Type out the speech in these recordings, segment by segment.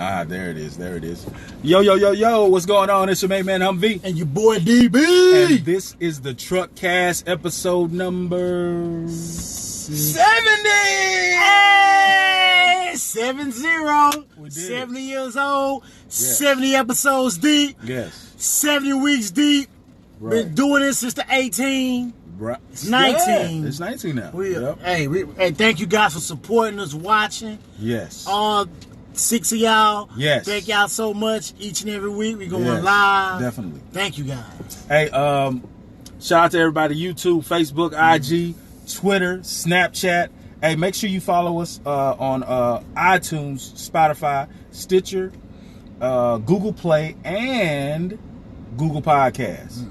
Ah, there it is. There it is. Yo, yo, yo, yo. What's going on? It's your main man, Humvee. And your boy, DB. And this is the Truckcast episode number 70. Hey! 70. We did 70 years old. Yes. 70 episodes deep. Yes. 70 weeks deep. Right. Been doing this since the 18. Right. It's 19. Yeah, it's 19 now. Hey, thank you guys for supporting us, watching. Yes. All 6 of y'all. Yes. Thank y'all so much each and every week. We going live. Definitely. Thank you guys. Hey, shout out to everybody, YouTube, Facebook, IG, Twitter, Snapchat. Hey, make sure you follow us on iTunes, Spotify, Stitcher, Google Play, and Google Podcasts.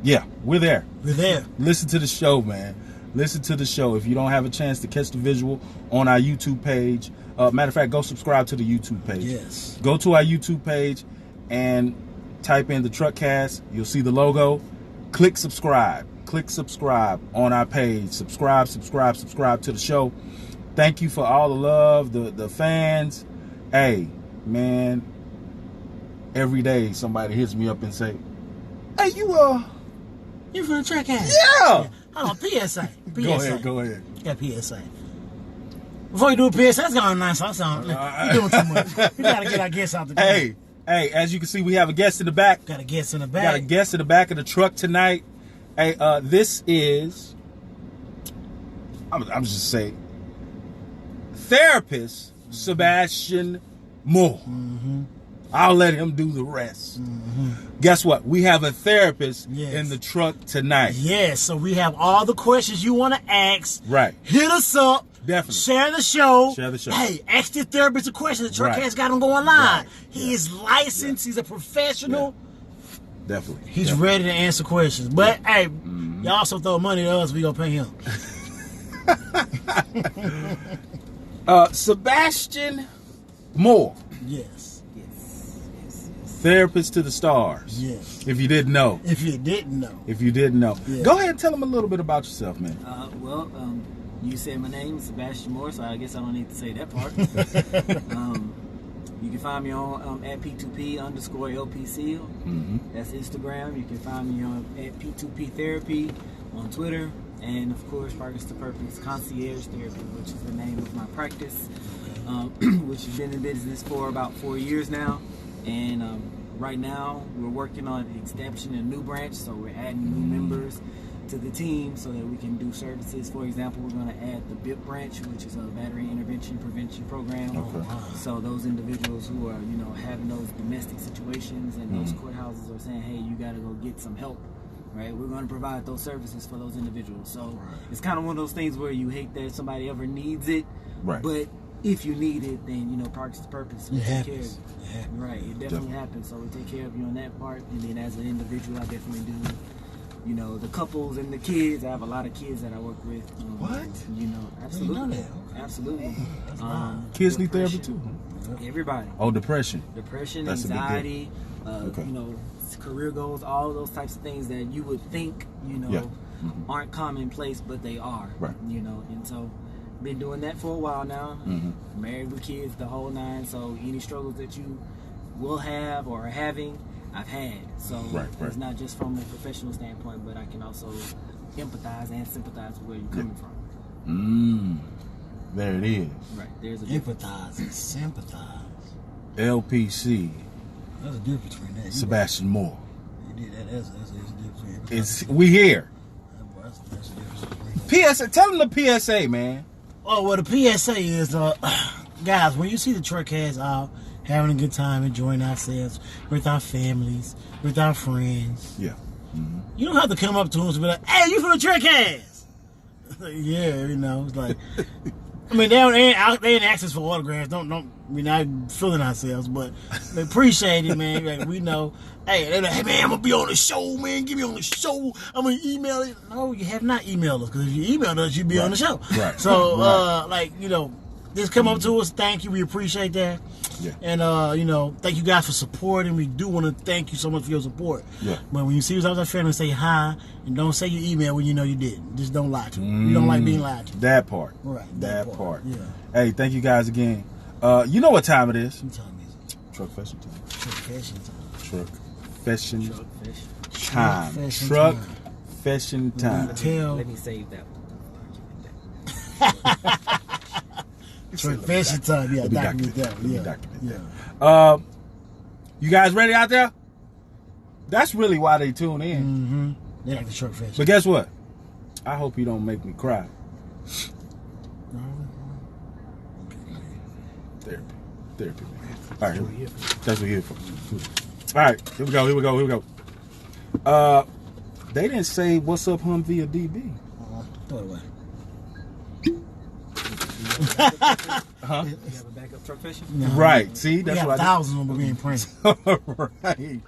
Yeah, we're there. We're there. Listen to the show, man. Listen to the show. If you don't have a chance to catch the visual on our YouTube page, matter of fact, go subscribe to the YouTube page. Yes. Go to our YouTube page and type in the Truckcast. You'll see the logo. Click subscribe. Click subscribe on our page. Subscribe to the show. Thank you for all the love, the fans. Hey, man, every day somebody hits me up and say, hey, you from the Truckcast? Yeah. Hold on, PSA. Go ahead. Yeah, PSA. Before you do a PSA, that's going nice. You're doing too much. We got to get our guests out the door. Hey, as you can see, we have a guest in the back. Got a guest in the back. Got a guest in the back of the truck tonight. Hey, this is, I'm just saying, Therapist Sabastan Moore. Mm-hmm. I'll let him do the rest. Mm-hmm. Guess what? We have a therapist in the truck tonight. Yes, so we have all the questions you want to ask. Right. Hit us up. Definitely. Share the show. Hey, ask the therapist a question. The Truckcast got him going live. Right. He is licensed. He's a professional. Yeah. Definitely. He's ready to answer questions. But, hey, y'all also throw money to us. We going to pay him. Sabastan Moore. Yes. Therapist to the stars. Yes. If you didn't know. Yeah. Go ahead and tell them a little bit about yourself, man. You said my name is Sabastan Moore, so I guess I don't need to say that part. You can find me on at P2P_LPC. Mm-hmm. That's Instagram. You can find me on at P2P Therapy on Twitter. And, of course, Purpose to Purpose Concierge Therapy, which is the name of my practice, which has been in business for about 4 years now. And right now, we're working on establishing a new branch, so we're adding new members to the team so that we can do services. For example, we're going to add the BIP branch, which is a battery intervention prevention program. Okay. So those individuals who are, having those domestic situations and those courthouses are saying, hey, you got to go get some help, right? We're going to provide those services for those individuals. So it's kind of one of those things where you hate that somebody ever needs it, right? But if you need it, then, Purpose to Purpose, we take care of it. Yeah. Right, it definitely happens. So we take care of you on that part. And then as an individual, I definitely do, the couples and the kids. I have a lot of kids that I work with. What? Absolutely. Absolutely. Kids need therapy too. Everybody. Oh, depression. That's anxiety, career goals, all those types of things that you would think, aren't commonplace, but they are. Right. And so been doing that for a while now. Mm-hmm. Married with kids, the whole nine. So any struggles that you will have or are having, I've had. So it's not just from a professional standpoint, but I can also empathize and sympathize with where you're coming from. There it is. Right. There's a empathize and sympathize. LPC. There's a difference between that. Sabastan Moore. That's a difference. We here. That's a difference. PSA. Tell them the PSA, man. Oh, well, the PSA is, guys, when you see the Truckcast out having a good time, enjoying ourselves with our families, with our friends, you don't have to come up to us and be like, hey, you from the Truckcast? Yeah, it's like, I mean, they ain't ask us for autographs. We're not feeling ourselves, but they appreciate it, man. Like, we know. Hey, they're like, hey, man, I'm going to be on the show, man. Get me on the show. I'm going to email it. No, you have not emailed us, because if you emailed us, you'd be on the show. Right. So, just come up to us. Thank you. We appreciate that. Yeah. And, thank you guys for supporting. We do want to thank you so much for your support. Yeah. But when you see us out there, family, say hi, and don't say your email when you know you didn't. Just don't lie to them. You don't like being lied to. That part. Right. That part. Yeah. Hey, thank you guys again. You know what time it is? What time is it? Truck fashion time. Truck fashion time. Truck fashion Truck fish. time. fashion Truck time. fashion time. Let me save that one. Truck fashion time. Yeah, Let me document that one. Let me Yeah. document Yeah. that. You guys ready out there? That's really why they tune in. Mm-hmm. They like the truck fashion. But guess what? I hope you don't make me cry. Therapy, man. All right, that's what we're here for. All right, here we go. They didn't say what's up, hum via DB. Throw it away. Huh? You have a backup truck fishing? No. Right. See, that's we what got I thousands of them being printed. did.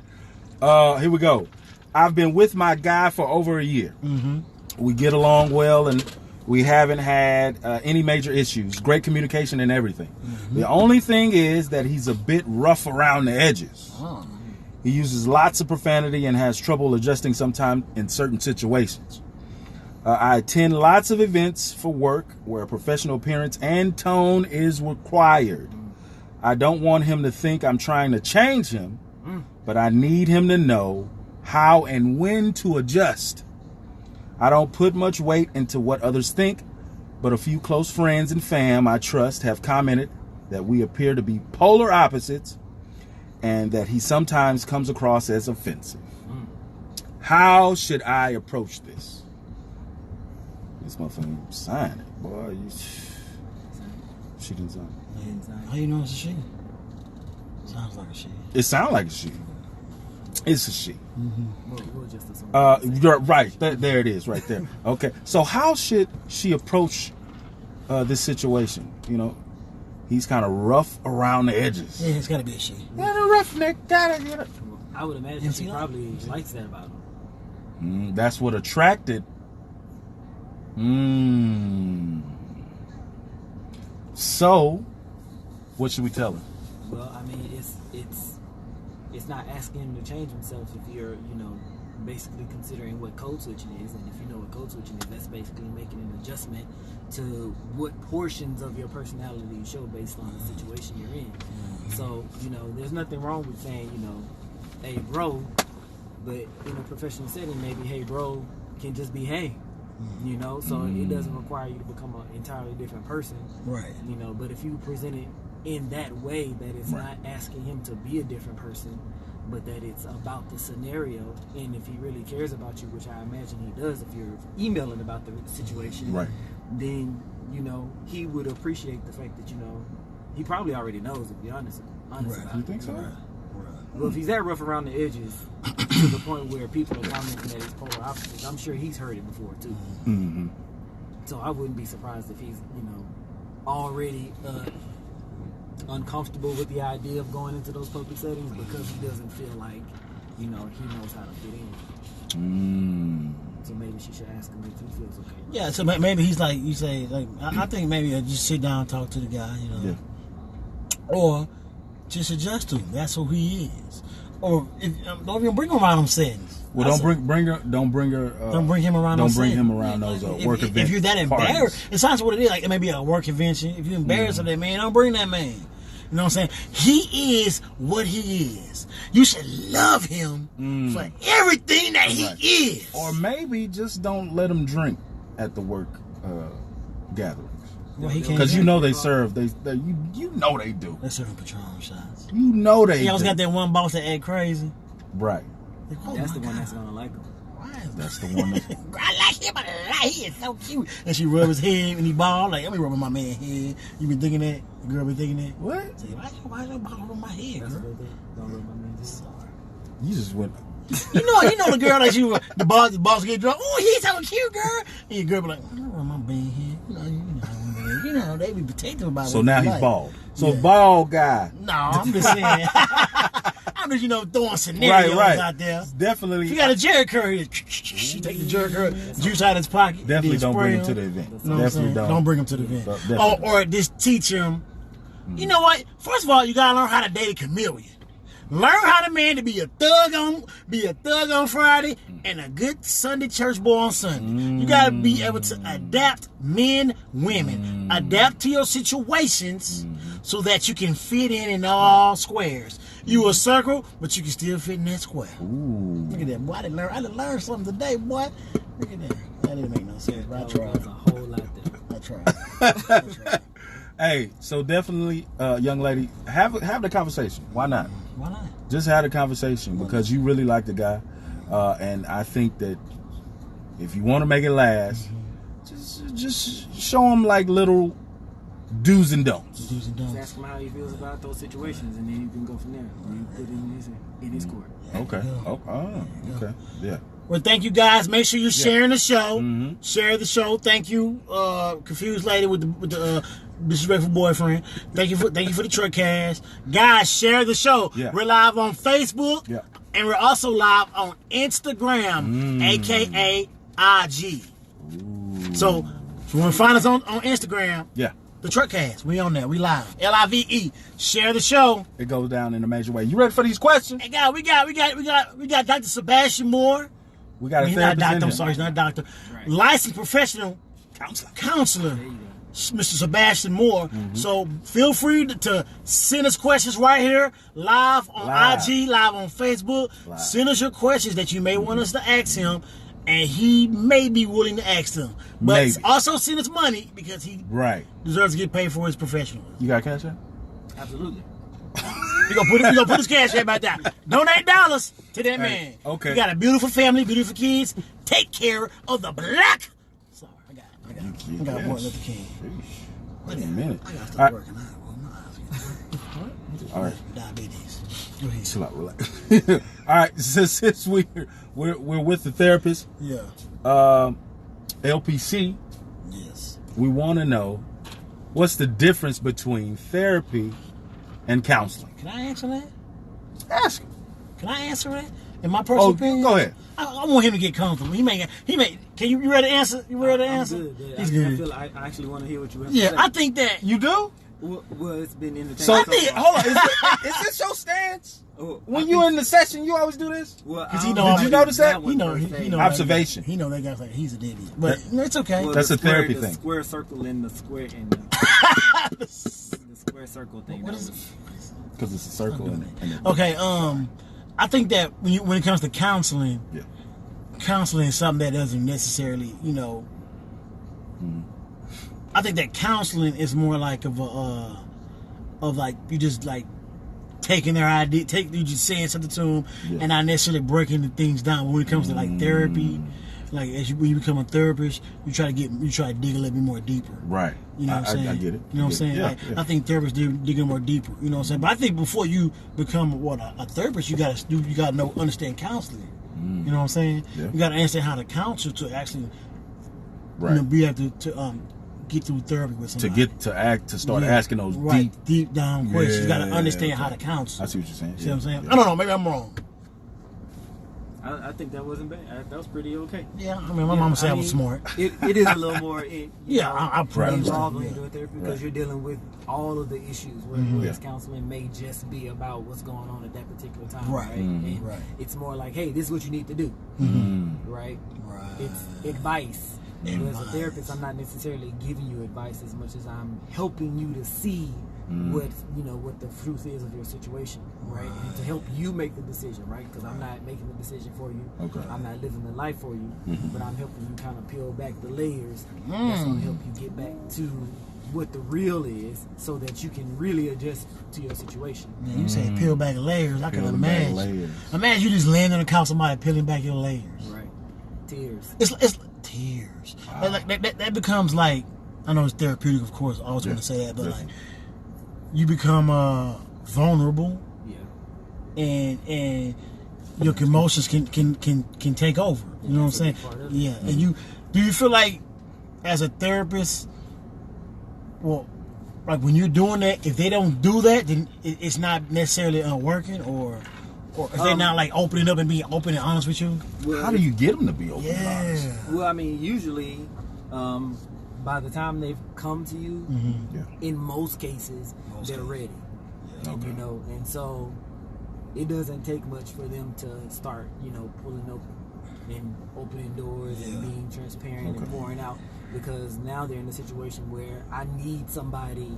Right. Here we go. I've been with my guy for over a year. Mm-hmm. We get along well, and we haven't had any major issues. Great communication and everything. Mm-hmm. The only thing is that he's a bit rough around the edges. Oh. He uses lots of profanity and has trouble adjusting sometimes in certain situations. I attend lots of events for work where professional appearance and tone is required. I don't want him to think I'm trying to change him, but I need him to know how and when to adjust. I don't put much weight into what others think, but a few close friends and fam I trust have commented that we appear to be polar opposites and that he sometimes comes across as offensive. How should I approach this? This motherfucker sign it, boy. She didn't sign it. How you know it's a she? Sounds like a she. It sounds like a she. It's a she. We'll just assume. You're right. There it is, right there. Okay. So how should she approach this situation? You know, he's kind of rough around the edges. Yeah, it's got to be a she. Yeah, the roughneck gotta get it. I would imagine she probably likes that about him. That's what attracted. So, what should we tell her? Well, I mean, it's not asking him to change himself if you're, basically considering what code switching is, and if you know what code switching is, that's basically making an adjustment to what portions of your personality you show based on the situation you're in. So, there's nothing wrong with saying, hey, bro, but in a professional setting, maybe hey, bro can just be hey. So it doesn't require you to become an entirely different person. Right. But if you present it in that way, that it's not asking him to be a different person, but that it's about the scenario, and if he really cares about you, which I imagine he does if you're emailing about the situation, Right. then, he would appreciate the fact that, he probably already knows, to be honest Right. about You it. think so? Right. Well, if he's that rough around the edges to the point where people are commenting that he's polar opposites, I'm sure he's heard it before too. Mm-hmm. So I wouldn't be surprised if he's, already uncomfortable with the idea of going into those public settings because he doesn't feel like, he knows how to fit in. So maybe she should ask him if he feels okay. Yeah, so maybe he's like, you say, like, I think maybe just sit down and talk to the guy, Yeah. Or just adjust to him. That's who he is. Or don't even bring him around them settings. Well, don't bring her. Don't bring him around. Don't bring him around those work events. If you're that embarrassed, parties. it sounds what it is. Like it may be a work convention. If you're embarrassed of that man, don't bring that man. You know what I'm saying? He is what he is. You should love him for everything that he is. Or maybe just don't let him drink at the work gatherings. Well, he can't Because drink. they serve. You know they do. They're serving Patron shots. You know they. He always do. got that one boss that act crazy. Right. Like, oh That's my the one God. that's gonna like him. Why is That's the one. That, I like him a lot. He is so cute. And she rub his head and he bald. Like, let me rubbing my man's head. You been thinking that? The girl been thinking that? what? Say, why you bald on my head, That's girl? what they don't rub my man's Sorry. You just went. You know the girl that you the boss get drunk. Oh, he's so cute, girl. And your girl be like, I don't want my man here. You know, they be protective about. So what now they he's like. bald. So Yeah. bald guy. No, I'm just saying. I'm just throwing scenarios out there. Definitely. If you got a Jerry Curry, you take the Jerry Curry juice out of his pocket. Definitely then don't spray bring him to the event. You know what I'm Definitely saying? Don't bring him to the event. Definitely. Or just teach him. You know what? First of all, you gotta learn how to date a chameleon. Learn how to man to be a thug on Friday and a good Sunday church boy on Sunday. You gotta be able to adapt men, women, adapt to your situations so that you can fit in all squares. You a circle, but you can still fit in that square. Ooh. Look at that, boy. I didn't learn something today, boy. Look at that. That didn't make no sense, but I tried. There's a whole lot there. I tried. Hey, so definitely, young lady, have the conversation. Why not? Why not? Just have the conversation because you really like the guy, and I think that if you want to make it last, just show him like little do's and don'ts. Do's and Just don'ts. ask him how he feels about those situations, and then you can go from there. You put it in his court. Okay. Okay. Yeah. Well, thank you guys. Make sure you're sharing the show. Mm-hmm. Share the show. Thank you, confused lady with the disrespectful boyfriend. Thank you for the Truckcast. Guys, share the show. Yeah. We're live on Facebook. Yeah. And we're also live on Instagram, aka IG. So if you want to find us on Instagram, Yeah. the Truckcast, we on there. We live. LIVE. Share the show. It goes down in a major way. You ready for these questions? Hey guys, we got Dr. Sabastan Moore. We got a He's not a therapist doctor. in I'm here. sorry, he's not a doctor. Right. Licensed professional counselor, There you go. Mr. Sabastan Moore. Mm-hmm. So feel free to send us questions right here, live on IG, live on Facebook. Live. Send us your questions that you may want us to ask him, and he may be willing to ask them. But Maybe. also send us money because he Right. deserves to get paid for his professionalism. You got cash app? Absolutely. We gonna put his cash app out there. Donate dollars to that man. okay. You got a beautiful family, beautiful kids. Take care of the black. Sorry, I got You Martin Luther King. Wait a minute. I gotta All start right. working out. Well, my eyes get All right. diabetes. Go ahead. Chill out, relax. All right, since we're with the therapist, Yeah. LPC, Yes. we want to know what's the difference between therapy and counseling. Can I answer that? Ask him. Can I answer that? In my personal opinion. Go ahead. I want him to get comfortable. He may. Can you ready to answer? You ready to answer? I'm good. Yeah. He's I good. feel like I actually want to hear what you have Yeah, to say. I think that. You do? Well, it's been entertaining. So, far. hold on. Is this your stance? Oh, When I you think- in the session, you always do this? Well, Because I he don't know- know Did you about notice that? one He know. per He se. know. Observation. He know that guy's like he's an idiot, but it's okay. Well, That's the a therapy the thing. Square circle and the square and the square circle thing. What that is was- Because it's a circle in it. Okay. I think that when it comes to counseling, Yeah. counseling is something that doesn't necessarily, I think that counseling is more like of like you just like taking their idea, you just saying something to them, Yeah. and not necessarily breaking the things down. But when it comes to like therapy, like when you become a therapist, you try to dig a little bit more deeper. Right. You know what I'm saying? I get it. You know what I'm saying? Yeah, Like, yeah. I think therapists dig in more deeper. You know what I'm saying? But I think before you become a therapist, you gotta understand counseling. You know what I'm saying? Yeah. You gotta understand how to counsel to actually Right. be able to get through therapy with somebody. to start Yeah. asking those right, deep down questions. You gotta Yeah, understand how to okay. counsel. I see what you're saying. See what I'm saying? Yeah. I don't know. Maybe I'm wrong. I think that wasn't bad. That was pretty okay. Yeah, I mean, my mama said I was smart. It is a little more. Yeah, I probably involved when understand. you're doing therapy because Right. you're dealing with all of the issues. Mm-hmm. Whereas Yeah. counseling may just be about what's going on at that particular time, Right. right? Mm-hmm. And Right. it's more like, hey, this is what you need to do, right? Right. It's advice. But as a therapist, I'm not necessarily giving you advice as much as I'm helping you to see what the truth is of your situation, right? And to help you make the decision, right? Because I'm not making the decision for you. Okay. I'm not living the life for you, but I'm helping you kind of peel back the layers. That's going to help you get back to what the real is, so that you can really adjust to your situation. Man, you say peel back layers. I can Peeling back imagine. layers. Imagine you just laying on the couch, somebody peeling back your layers. Right? Tears. It's tears. That becomes like, I know it's therapeutic, of course. I always want to say that, but Yeah. like you become vulnerable, Yeah. and your emotions can take over. You know what I'm saying? That's a big part of it. Yeah. And do you feel like as a therapist, well, like when you're doing that, if they don't do that, then it's not necessarily working, or if they're not like opening up and being open and honest with you? Well, How do you get them to be open and honest? Yeah. Well, I mean, usually, by the time they've come to you, Yeah. in most cases, they're ready. Okay. You know, and so it doesn't take much for them to start, pulling up and opening doors and being transparent and pouring out, because now they're in a situation where I need somebody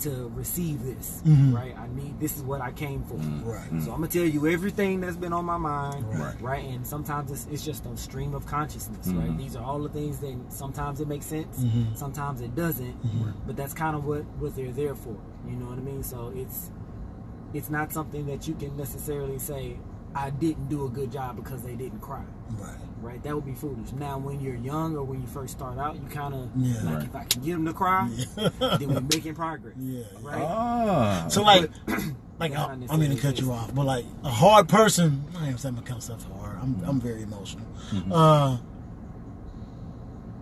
to receive this, Mhm. right? This is what I came for. Right. So I'm gonna tell you everything that's been on my mind, Right. And sometimes it's just a stream of consciousness, Mhm. right? These are all the things that sometimes it makes sense, Mhm. sometimes it doesn't, but that's kind of what they're there for. You know what I mean? So it's not something that you can necessarily say, I didn't do a good job because they didn't cry. Right? That would be foolish. Now, when you're young or when you first start out, you kind of like, Right. if I can get them to cry, then we're making progress. Yeah. Right? Ah. So like, Not I mean to necessarily cut you this. off, but like a hard person, I ain't saying my kind of stuff hard. I'm very emotional.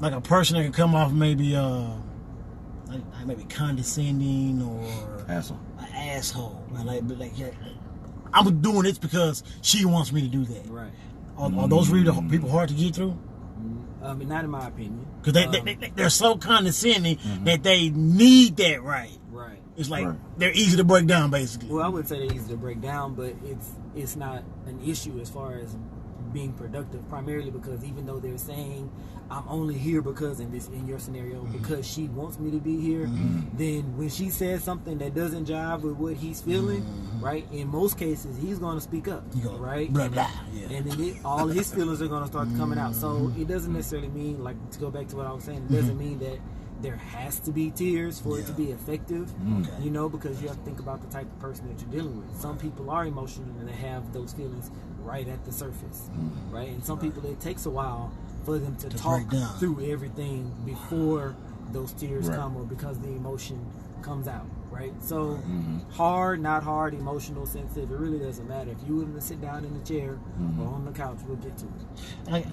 Like a person that can come off maybe like maybe condescending or Asshole. an asshole. Like yeah, I'm doing this because she wants me to do that. Right. Are those really people hard to get through? Not in my opinion. Because they're so condescending that they need that right. Right. It's like Right. they're easy to break down, basically. Well, I wouldn't say they're easy to break down, but it's not an issue as far as being productive. Primarily because even though they're saying I'm only here because in your scenario because she wants me to be here, then when she says something that doesn't jive with what he's feeling, right? In most cases, he's going to speak up, You go, right? blah, blah, yeah. And then all of his feelings are going to start coming out. So it doesn't necessarily mean, like, to go back to what I was saying, it doesn't mean that there has to be tears for it to be effective, Okay. you know, because you have to think about the type of person that you're dealing with. Some people are emotional and they have those feelings right at the surface, right? And some people, it takes a while for them to talk break down. through everything before those tears Right. come or because the emotion comes out, right? So hard, not hard, emotional, sensitive, it really doesn't matter. If you willing to sit down in the chair or on the couch, we'll get to it. Like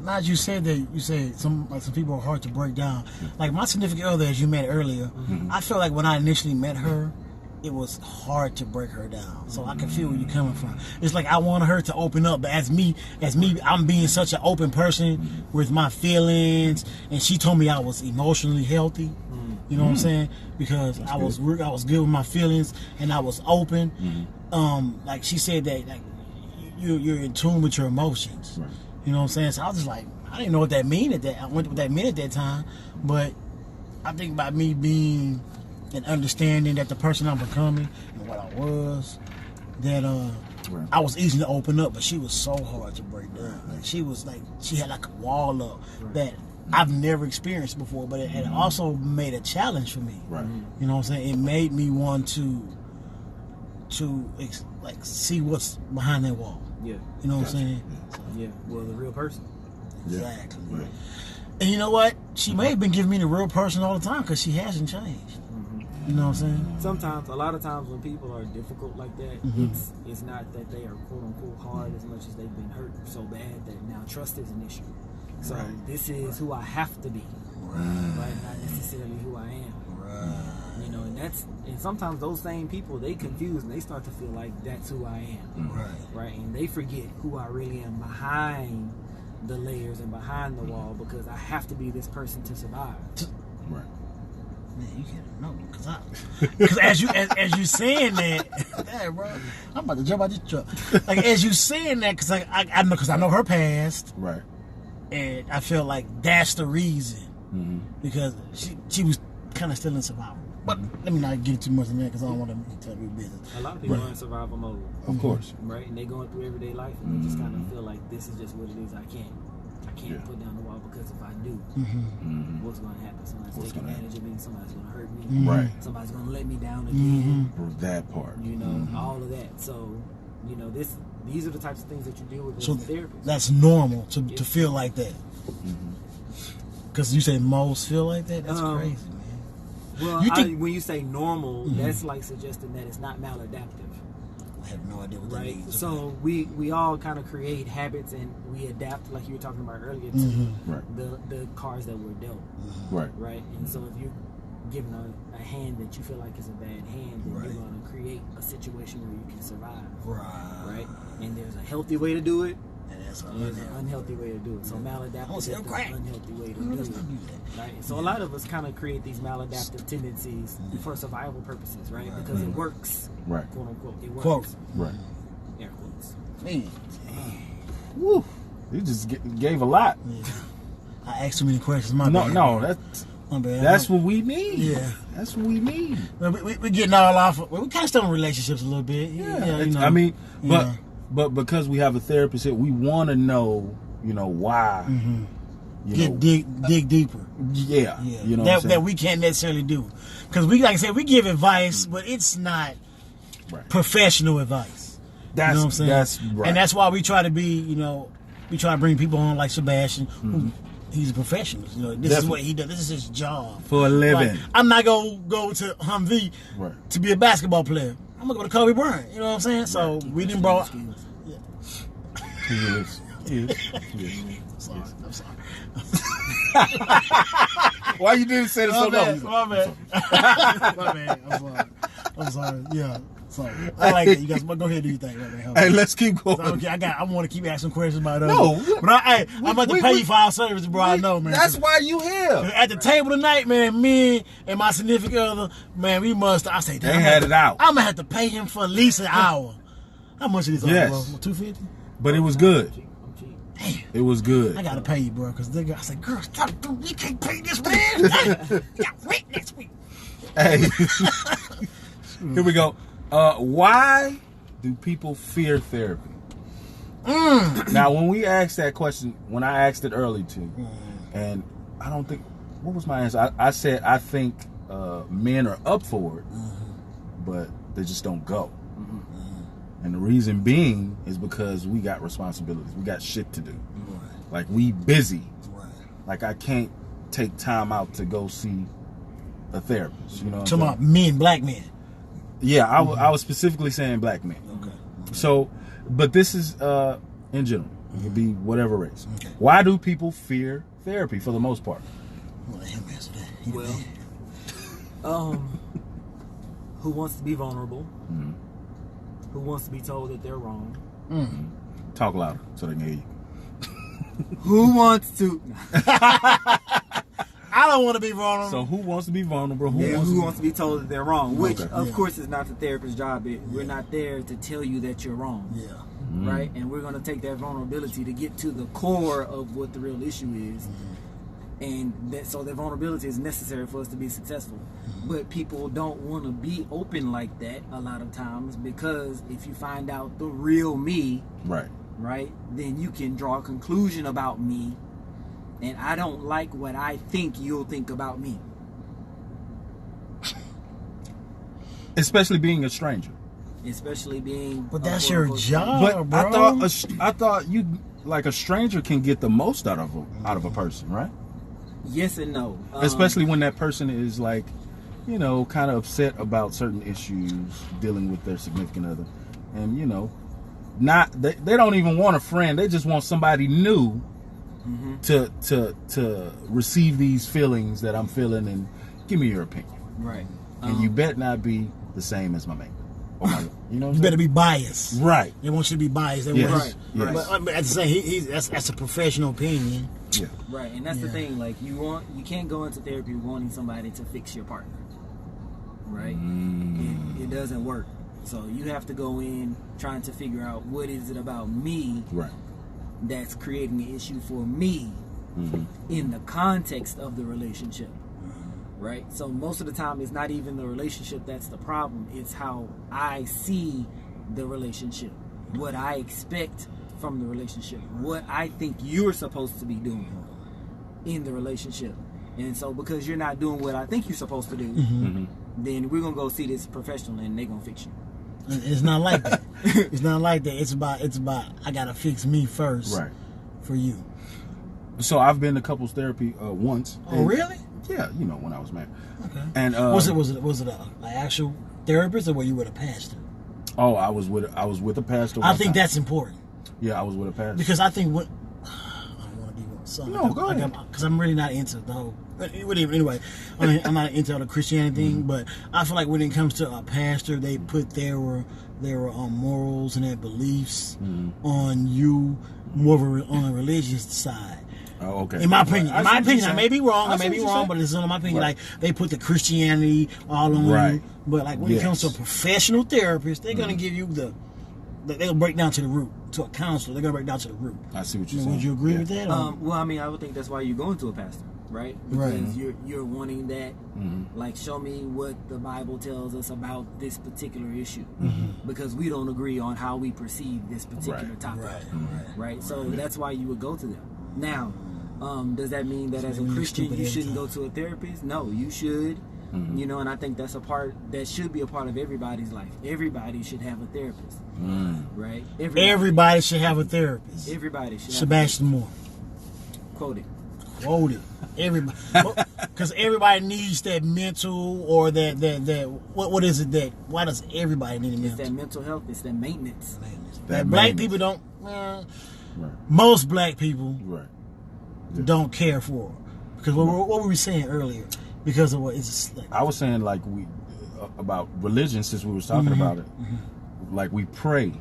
now as you said that, you said some people are hard to break down. Like my significant other, as you met earlier, I feel like when I initially met her, it was hard to break her down. So I can feel where you're coming from. It's like I want her to open up, but as me, I'm being such an open person with my feelings, and she told me I was emotionally healthy. You know what I'm saying? Because I was good with my feelings and I was open. Like she said that like you're in tune with your emotions. Right. You know what I'm saying? So I was just like, I didn't know what that meant at that. I went what that meant at that time, but I think by me being and understanding that the person I'm becoming and what I was, that Right. I was easy to open up, but she was so hard to break down. Like she was like she had like a wall up that I've never experienced before, but it also made a challenge for me. Right. You know what I'm saying? It made me want to like see what's behind that wall. Yeah. You know what I'm saying? Yeah. Well, the real person. Exactly. Right. And you know what? She may have been giving me the real person all the time because she hasn't changed. You know what I'm saying? Sometimes, a lot of times when people are difficult like that, it's not that they are quote unquote hard as much as they've been hurt so bad that now trust is an issue. So this is who I have to be, right? Not necessarily who I am. Right. You know, and sometimes those same people, they confuse and they start to feel like that's who I am, right? And they forget who I really am behind the layers and behind the wall because I have to be this person to survive. Right. Man, you can't know because as you saying that, hey, bro, I'm about to jump out this truck. Like as you saying that, because I know because I know her past, Right. and I feel like that's the reason because she was kind of still in survival. But let me not get too much in that because I don't want to tell you business. A lot of people are in survival mode, Of course. right? And they're going through everyday life and they just kind of feel like this is just what it is. I can't put down the wall because if I do, what's going to happen? Somebody's taking advantage of me. Somebody's going to hurt me. Right. Somebody's going to let me down again. For that part. You know, all of that. So, you know, these are the types of things that you deal with as So a therapist. that's normal to feel like that. Because you say most feel like that. That's crazy, man. Well, You think- when you say normal, that's like suggesting that it's not maladaptive. I have no idea what that Right. means. So we all kind of create habits and we adapt, like you were talking about earlier, to Right. the cards that were dealt. Right. Right. And so if you're given a hand that you feel like is a bad hand, then you're going to create a situation where you can survive. Right. And there's a healthy way to do it. And that's And there's an unhealthy way to do it. So maladaptive is the unhealthy way to do it. Right. So a lot of us kind of create these maladaptive tendencies for survival purposes, right? Because it works. Right. Quote unquote. It works. Quote. Right. Air quotes. Man, Woo. You just gave a lot. I asked too many questions. No, that's That's what we need. Yeah. That's what we need. We're getting all off. We kind of still in relationships a little bit. Yeah. You know, I mean, yeah. but because we have a therapist here, we want to know, why. Mm-hmm. Dig deeper. Yeah. You know that we can't necessarily do, because we, like I said, we give advice, but it's not professional advice. That's, you know what I'm saying? That's right. And that's why we try to be, we try to bring people on like Sebastian, who he's a professional. This is what he does. This is his job for a living. Like, I'm not gonna go to Humvee to be a basketball player. I'm gonna go to Kobe Bryant. You know what I'm saying? So we didn't brought. He is. I'm sorry. Why you didn't say this so long? My bad. I'm sorry. Yeah. Sorry. I like it. You guys go ahead and do your thing right there. Hey, let's keep going. Okay, I want to keep asking questions about others. No. But I'm about to pay you for our service, bro. I know, man. That's why you here. At the table tonight, man, me and my significant other, man, we must. I say, they had it out. I'm gonna have to pay him for at least an hour. How much is this? Yes. Bro? $250. But it was good. Damn. It was good. I gotta pay you, bro, because I said, girl, stop, dude, you can't pay this man. Got rent next week. Hey, here we go. Why do people fear therapy? Now, when we asked that question, when I asked it early too, and I don't think, what was my answer? I said I think men are up for it, but they just don't go. And the reason being is because we got responsibilities. We got shit to do. Like, we busy. Like, I can't take time out to go see a therapist. You know what I'm talking about men, black men. Yeah, I was specifically saying black men. Okay. So, but this is in general. It could be whatever race. Okay. Why do people fear therapy for the most part? Let him answer that. Well, who wants to be vulnerable? Who wants to be told that they're wrong? Talk louder so they can hear you. Who wants to? I don't want to be vulnerable. So who wants to be vulnerable? Who wants to be told that they're wrong? Which, Okay. of course, is not the therapist's job. We're not there to tell you that you're wrong. Yeah. Right? And we're going to take that vulnerability to get to the core of what the real issue is. And so that vulnerability is necessary for us to be successful. But people don't want to be open like that a lot of times, because if you find out the real me, right, then you can draw a conclusion about me. And I don't like what I think you'll think about me. Especially being a stranger. But that's your job, But bro. I thought you, like, a stranger can get the most out of a person, right? Yes and no. Especially when that person is, like, kind of upset about certain issues dealing with their significant other, and they don't even want a friend. They just want somebody new to receive these feelings that I'm feeling and give me your opinion. Right. And you bet not be the same as my mate. You better be biased. Right. They want you to be biased. They Yes. want But as I say, that's a professional opinion. Yeah. Right, and that's the thing. Like, you can't go into therapy wanting somebody to fix your partner. Right. It doesn't work. So you have to go in trying to figure out what is it about me that's creating an issue for me in the context of the relationship. Right? So most of the time, it's not even the relationship that's the problem. It's how I see the relationship, what I expect from the relationship, what I think you're supposed to be doing in the relationship. And so because you're not doing what I think you're supposed to do, then we're going to go see this professional and they're going to fix you. It's not like that. It's not like that. It's about I got to fix me first for you. So I've been to couples therapy once. Oh, really? Yeah, when I was married. Okay. And was it an actual therapist, or were you with a pastor? Oh, I was with a pastor. I think that's important. Yeah, I was with a pastor. Because I think I don't want to be with something. No, go ahead. Because I'm really not into the whole. Anyway, I'm not into the Christianity thing, but I feel like when it comes to a pastor, they put their morals and their beliefs on you more on a religious side. Oh, okay. In my opinion, I may be wrong. But it's in my opinion. Right. Like, they put the Christianity all on you. But like when it comes to a professional therapist, they're gonna give you they'll break down to the root. To a counselor, they're gonna break down to the root. I see what you're saying. Would you agree with that? Well, I mean, I would think that's why you go into a pastor. right? Because Right. you're wanting that, like, show me what the Bible tells us about this particular issue, because we don't agree on how we perceive this particular topic, right? So that's why you would go to them. Now, does that mean that as a Christian you shouldn't go to a therapist? No, you should. You know, and I think that's a part that should be a part of everybody's life. Everybody should have a therapist, right? Everybody should have a therapist. Everybody should. Sabastan Moore. Quoted. Everybody, because everybody needs that mental or that what is it that? Why does everybody need a It's mental? that mental health. It's that maintenance. That black people don't. Most black people don't care for it. Because what were we saying earlier? Because of what is like, I was saying, like, we about religion, since we was talking about it. Like, we pray.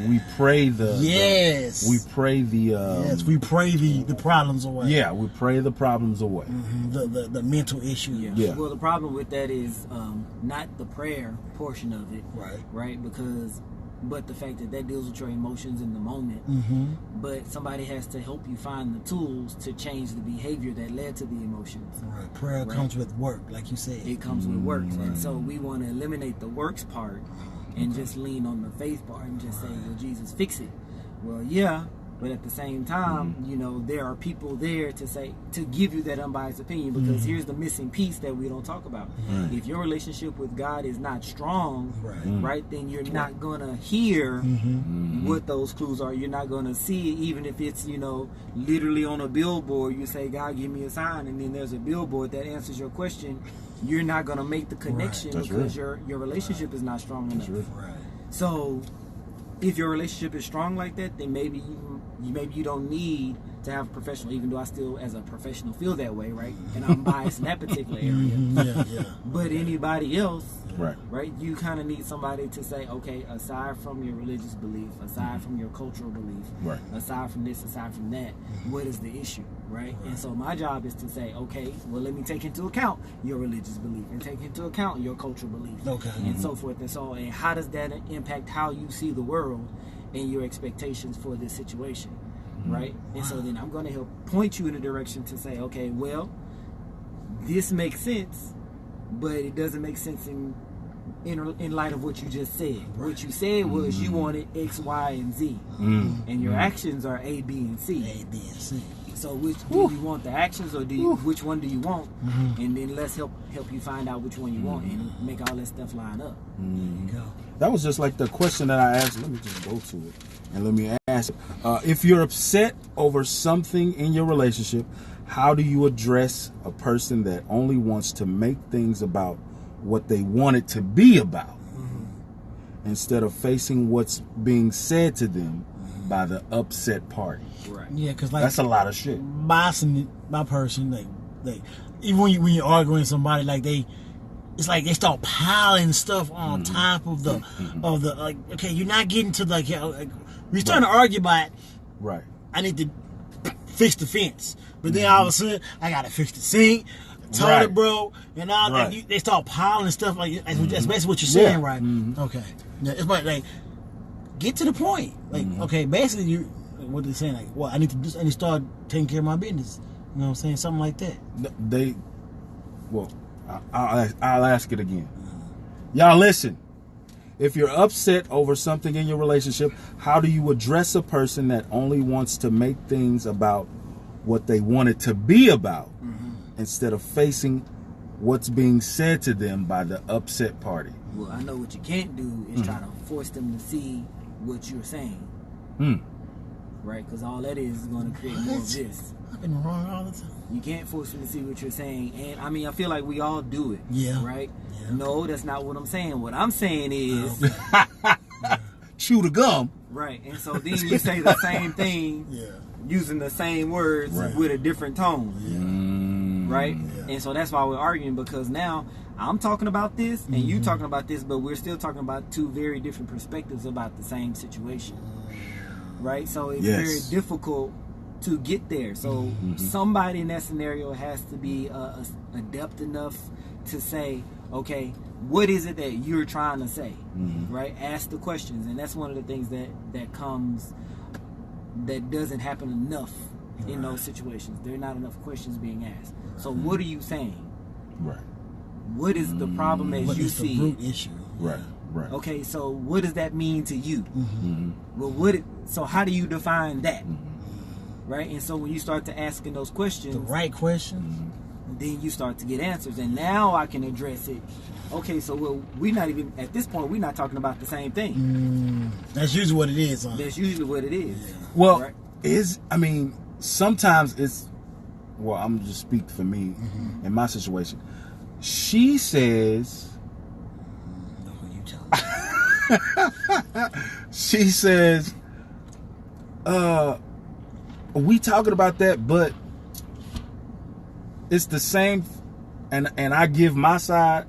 We pray yes, we pray the problems away. Yeah, we pray the problems away. The mental issue. Yeah. Well, the problem with that is not the prayer portion of it, right? But the fact that deals with your emotions in the moment. But somebody has to help you find the tools to change the behavior that led to the emotions. Right. Prayer comes with work, like you said. It comes with works, and so we want to eliminate the works part and just lean on the faith part and just say, well, Jesus, fix it. Well, yeah, but at the same time, you know, there are people there to give you that unbiased opinion, because here's the missing piece that we don't talk about. If your relationship with God is not strong, right, then you're not going to hear what those clues are. You're not going to see it, even if it's, you know, literally on a billboard. You say, God, give me a sign, and then there's a billboard that answers your question. You're not going to make the connection because your relationship is not strong enough. So if your relationship is strong like that, then maybe you don't need to have a professional, even though I still, as a professional, feel that way, right? And I'm biased in that particular area. But anybody else, right? You kind of need somebody to say, okay, aside from your religious belief, aside from your cultural belief, aside from this, aside from that, what is the issue, right? And so my job is to say, okay, well, let me take into account your religious belief and take into account your cultural belief, and so forth and so on. And how does that impact how you see the world and your expectations for this situation, right? And so then I'm going to help point you in a direction to say, okay, well, this makes sense, but it doesn't make sense in light of what you just said. What you said was you wanted X, Y, and Z, and your actions are A, B, and C. A, B, and C. So which do you want, the actions, or which one do you want? And then let's help you find out which one you want and make all that stuff line up. There you go. That was just like the question that I asked. Let me just go to it and let me ask it. If you're upset over something in your relationship, how do you address a person that only wants to make things about what they want it to be about, instead of facing what's being said to them by the upset party? Right. Yeah, because like That's a lot of shit. My person, like even when you're arguing with somebody, like it's like they start piling stuff on top of the like. Okay, you're not getting to like we're starting to argue about. Right. I need to fix the fence, but then all of a sudden I gotta fix the sink, toilet, bro, and all. Like, they start piling stuff like that's basically what you're saying, right? Okay, yeah, it's like get to the point. Like okay, basically what they're saying, like, well, I need to start taking care of my business. You know what I'm saying? Something like that. I'll ask it again. Y'all listen. If you're upset over something in your relationship, how do you address a person that only wants to make things about what they want it to be about, instead of facing what's being said to them by the upset party? Well, I know what you can't do is try to force them to see what you're saying. Right? Because all that is going to create more of this. I've been wrong all the time. You can't force them to see what you're saying. And I mean, I feel like we all do it. Yeah. Right? Yeah. No, that's not what I'm saying. What I'm saying is... Chew the gum. Right. And so then you say the same thing using the same words with a different tone. Right? Yeah. And so that's why we're arguing, because now I'm talking about this and you talking about this, but we're still talking about two very different perspectives about the same situation. Right? So it's very difficult to get there. So somebody in that scenario has to be adept enough to say, okay, what is it that you're trying to say? Right? Ask the questions. And that's one of the things that doesn't happen enough in those situations. There are not enough questions being asked. So what are you saying? Right. What is the problem as What you is the see root it? issue? Right. Right. Okay, so what does that mean to you? Mm-hmm. Well, so how do you define that? Mm-hmm. Right? And so when you start to asking those questions, The right questions. Mm-hmm. then you start to get answers, and now I can address it. Okay, so we're not even at this point. We're not talking about the same thing. That's usually what it is, huh? That's usually what it is. Yeah. Well, right? Sometimes it's. Well, I'm just speak for me in my situation. She says. Know who you telling? She says, we talking about that, but it's the same, and I give my side,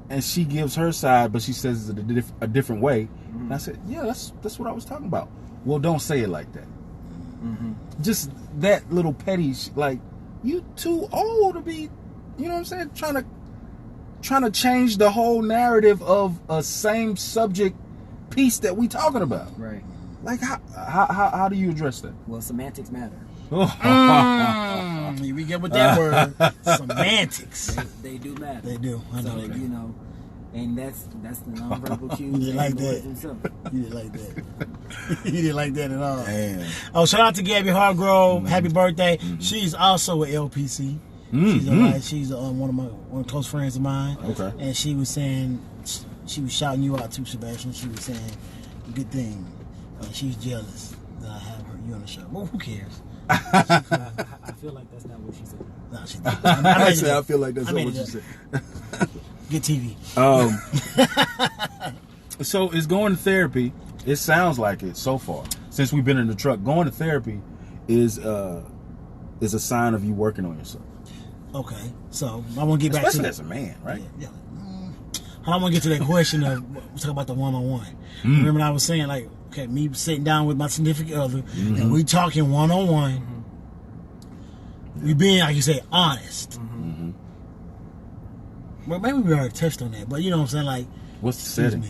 and she gives her side, but she says it a different way. And I said, yeah, that's what I was talking about. Well, don't say it like that. Just that little petty, like, you too old to be, you know what I'm saying, trying to change the whole narrative of a same subject piece that we talking about. Right. Like, how do you address that? Well, semantics matter. Here we get with that word. Semantics. They do matter. They do. I know So, they do. you know, and that's the nonverbal cues. You didn't like and the words that. themselves. You didn't like that. You didn't like that at all. Man. Oh, shout out to Gabby Hargrove. Happy birthday. She's also at LPC. She's one of close friends of mine. Okay. And she was saying, she was shouting you out too, Sebastian. She was saying, good thing. She's jealous that I have you on the show. Well, who cares? I feel like that's not what she said. No, she didn't. I feel like that's I not made what it you up. said. Good TV. So it's going to therapy. It sounds like it so far. Since we've been in the truck, going to therapy is a sign of you working on yourself. Okay, so I want to get back Especially to as a man, right? Yeah. I want to get to that question of we talk about the one-on-one. Remember, I was saying like, okay, me sitting down with my significant other, and we talking one-on-one. We being, like you say, honest. Well, maybe we already touched on that, but you know what I'm saying, like, What's the setting?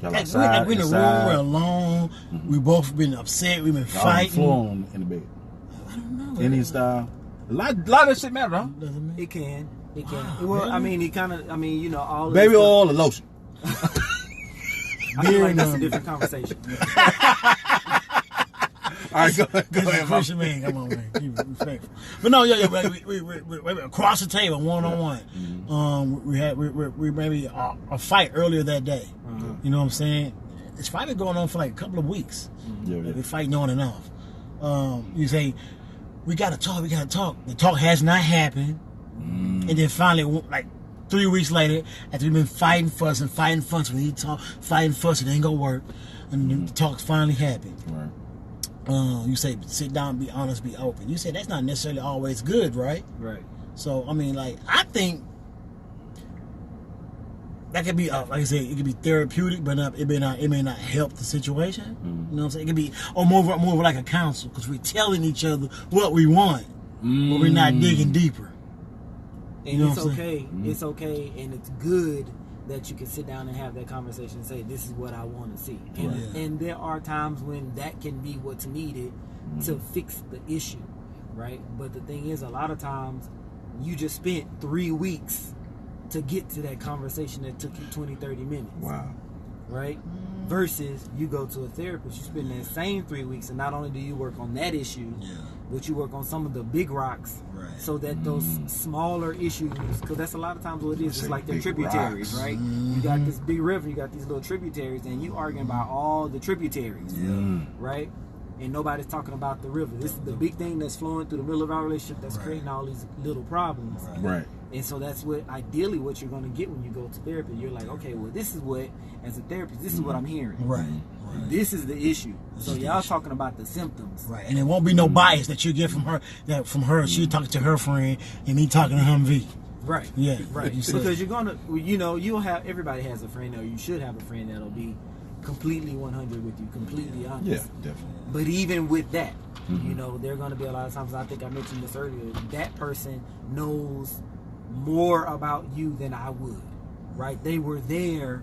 Y'all like outside, we're in the room, inside, we're alone. We both been upset. We've been y'all on the fighting. floor in the bed. I don't know. Indian style. A lot of that shit matter, huh? Doesn't mean. It can. It can. Wow, Well, really? I mean, it kind of. I mean, you know, all of Baby this stuff- oil or lotion? I feel like that's a Beer, different conversation. All right, go This is a ahead, Christian man. Come on, man. Be respectful. But no, we across the table, one on one. We maybe a fight earlier that day. You know what I'm saying? This fight been going on for like a couple of weeks. Yeah. We're fighting on and off. You say, we gotta talk. The talk has not happened. And then finally, like 3 weeks later, after we've been fighting, fussing, when he talk, fighting, fussing, it ain't gonna work. And the talk finally happened. Right. You say, sit down, be honest, be open. You say that's not necessarily always good, right? Right. So, I mean, like, I think that could be, like I said, it could be therapeutic, but it may not help the situation. You know what I'm saying? It could be, or more of like a counsel, because we're telling each other what we want, but we're not digging deeper. And You know it's what I'm okay. It's okay, and it's good that you can sit down and have that conversation and say, this is what I want to see. And, Yeah. and there are times when that can be what's needed to fix the issue, right? But the thing is, a lot of times, you just spent 3 weeks to get to that conversation that took you 20, 30 minutes. Wow. Right? Versus you go to a therapist, you spend that same 3 weeks, and not only do you work on that issue, but you work on some of the big rocks, so that those smaller issues, because that's a lot of times what it is, it's like they're tributaries, right? You got this big river, you got these little tributaries, and you arguing about all the tributaries, right? And nobody's talking about the river. This is the big thing that's flowing through the middle of our relationship that's creating all these little problems. Right. And so that's what you're going to get when you go to therapy. You're like, okay, well, this is what, as a therapist, this is what I'm hearing. Right. This is the issue. So y'all talking about the symptoms. Right. And there won't be no bias that you get from her. She talking to her friend, and me talking to Humvee. Right. Yeah. Right. You said. Because you're going to, you'll have, everybody has a friend, or you should have a friend that'll be completely 100 with you, completely honest. Yeah, definitely. But even with that, you know, there are going to be a lot of times, I think I mentioned this earlier, that person knows more about you than I would, right? They were there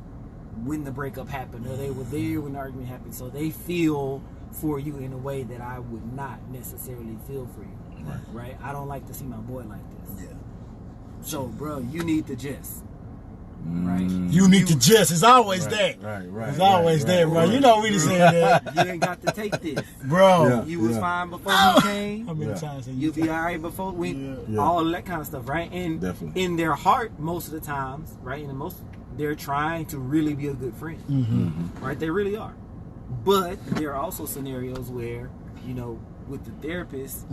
when the breakup happened, or they were there when the argument happened, so they feel for you in a way that I would not necessarily feel for you. Right? I don't like to see my boy like this. Yeah. So, bro, you need to just. Right? You need to just. It's always that. Right. It's always that, bro. You know we just saying that. You ain't got to take this. Bro. You was fine before you came. How many times have You'll be all right before all of that kind of stuff, right? And Definitely. in their heart, most of the times, right? They're trying to really be a good friend, right? They really are. But there are also scenarios where, you know, with the therapist,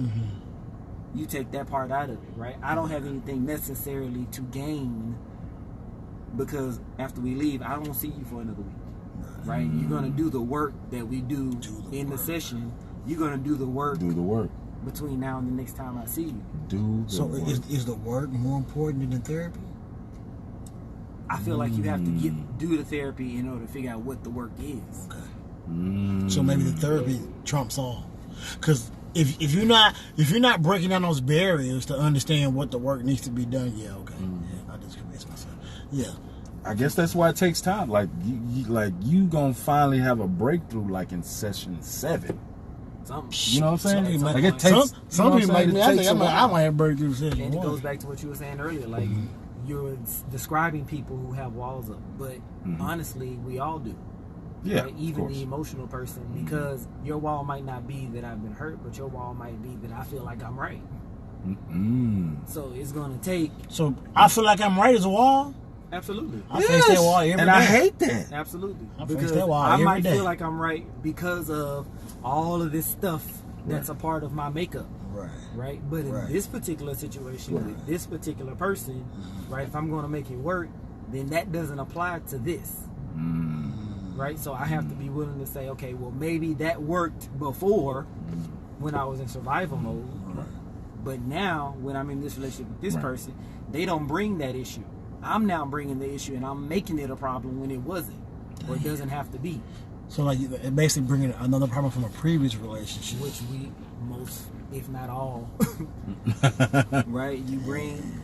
you take that part out of it, right? I don't have anything necessarily to gain because after we leave, I don't see you for another week, right? You're gonna do the work that we do in the session. You're gonna do the work. Between now and the next time I see you. So is the work more important than the therapy? I feel like you have to do the therapy in order to figure out what the work is. Okay. So maybe the therapy trumps all, because if you're not breaking down those barriers to understand what the work needs to be done, yeah, I just convinced myself. Yeah. I guess that's why it takes time. Like you gonna finally have a breakthrough like in session 7. You know what I'm saying? Like it takes some people like me. I think I might have breakthrough session. And it goes back to what you were saying earlier. Like you're describing people who have walls up, but honestly, we all do. Yeah, right? Even the emotional person, because your wall might not be that I've been hurt, but your wall might be that I feel like I'm right. So it's gonna take. So I feel like I'm right as a wall. Absolutely. I face that wall every day. I hate that. Absolutely. Because that wall I might day. feel like I'm right because of all of this stuff that's a part of my makeup. Right. But in this particular situation with this particular person, right, if I'm going to make it work, then that doesn't apply to this. Right? So I have to be willing to say, okay, well, maybe that worked before when I was in survival mode. But now, when I'm in this relationship with this person, they don't bring that issue. I'm now bringing the issue, and I'm making it a problem when it wasn't, or it doesn't have to be. So, like, it basically bringing another problem from a previous relationship, which we most, if not all, right? You bring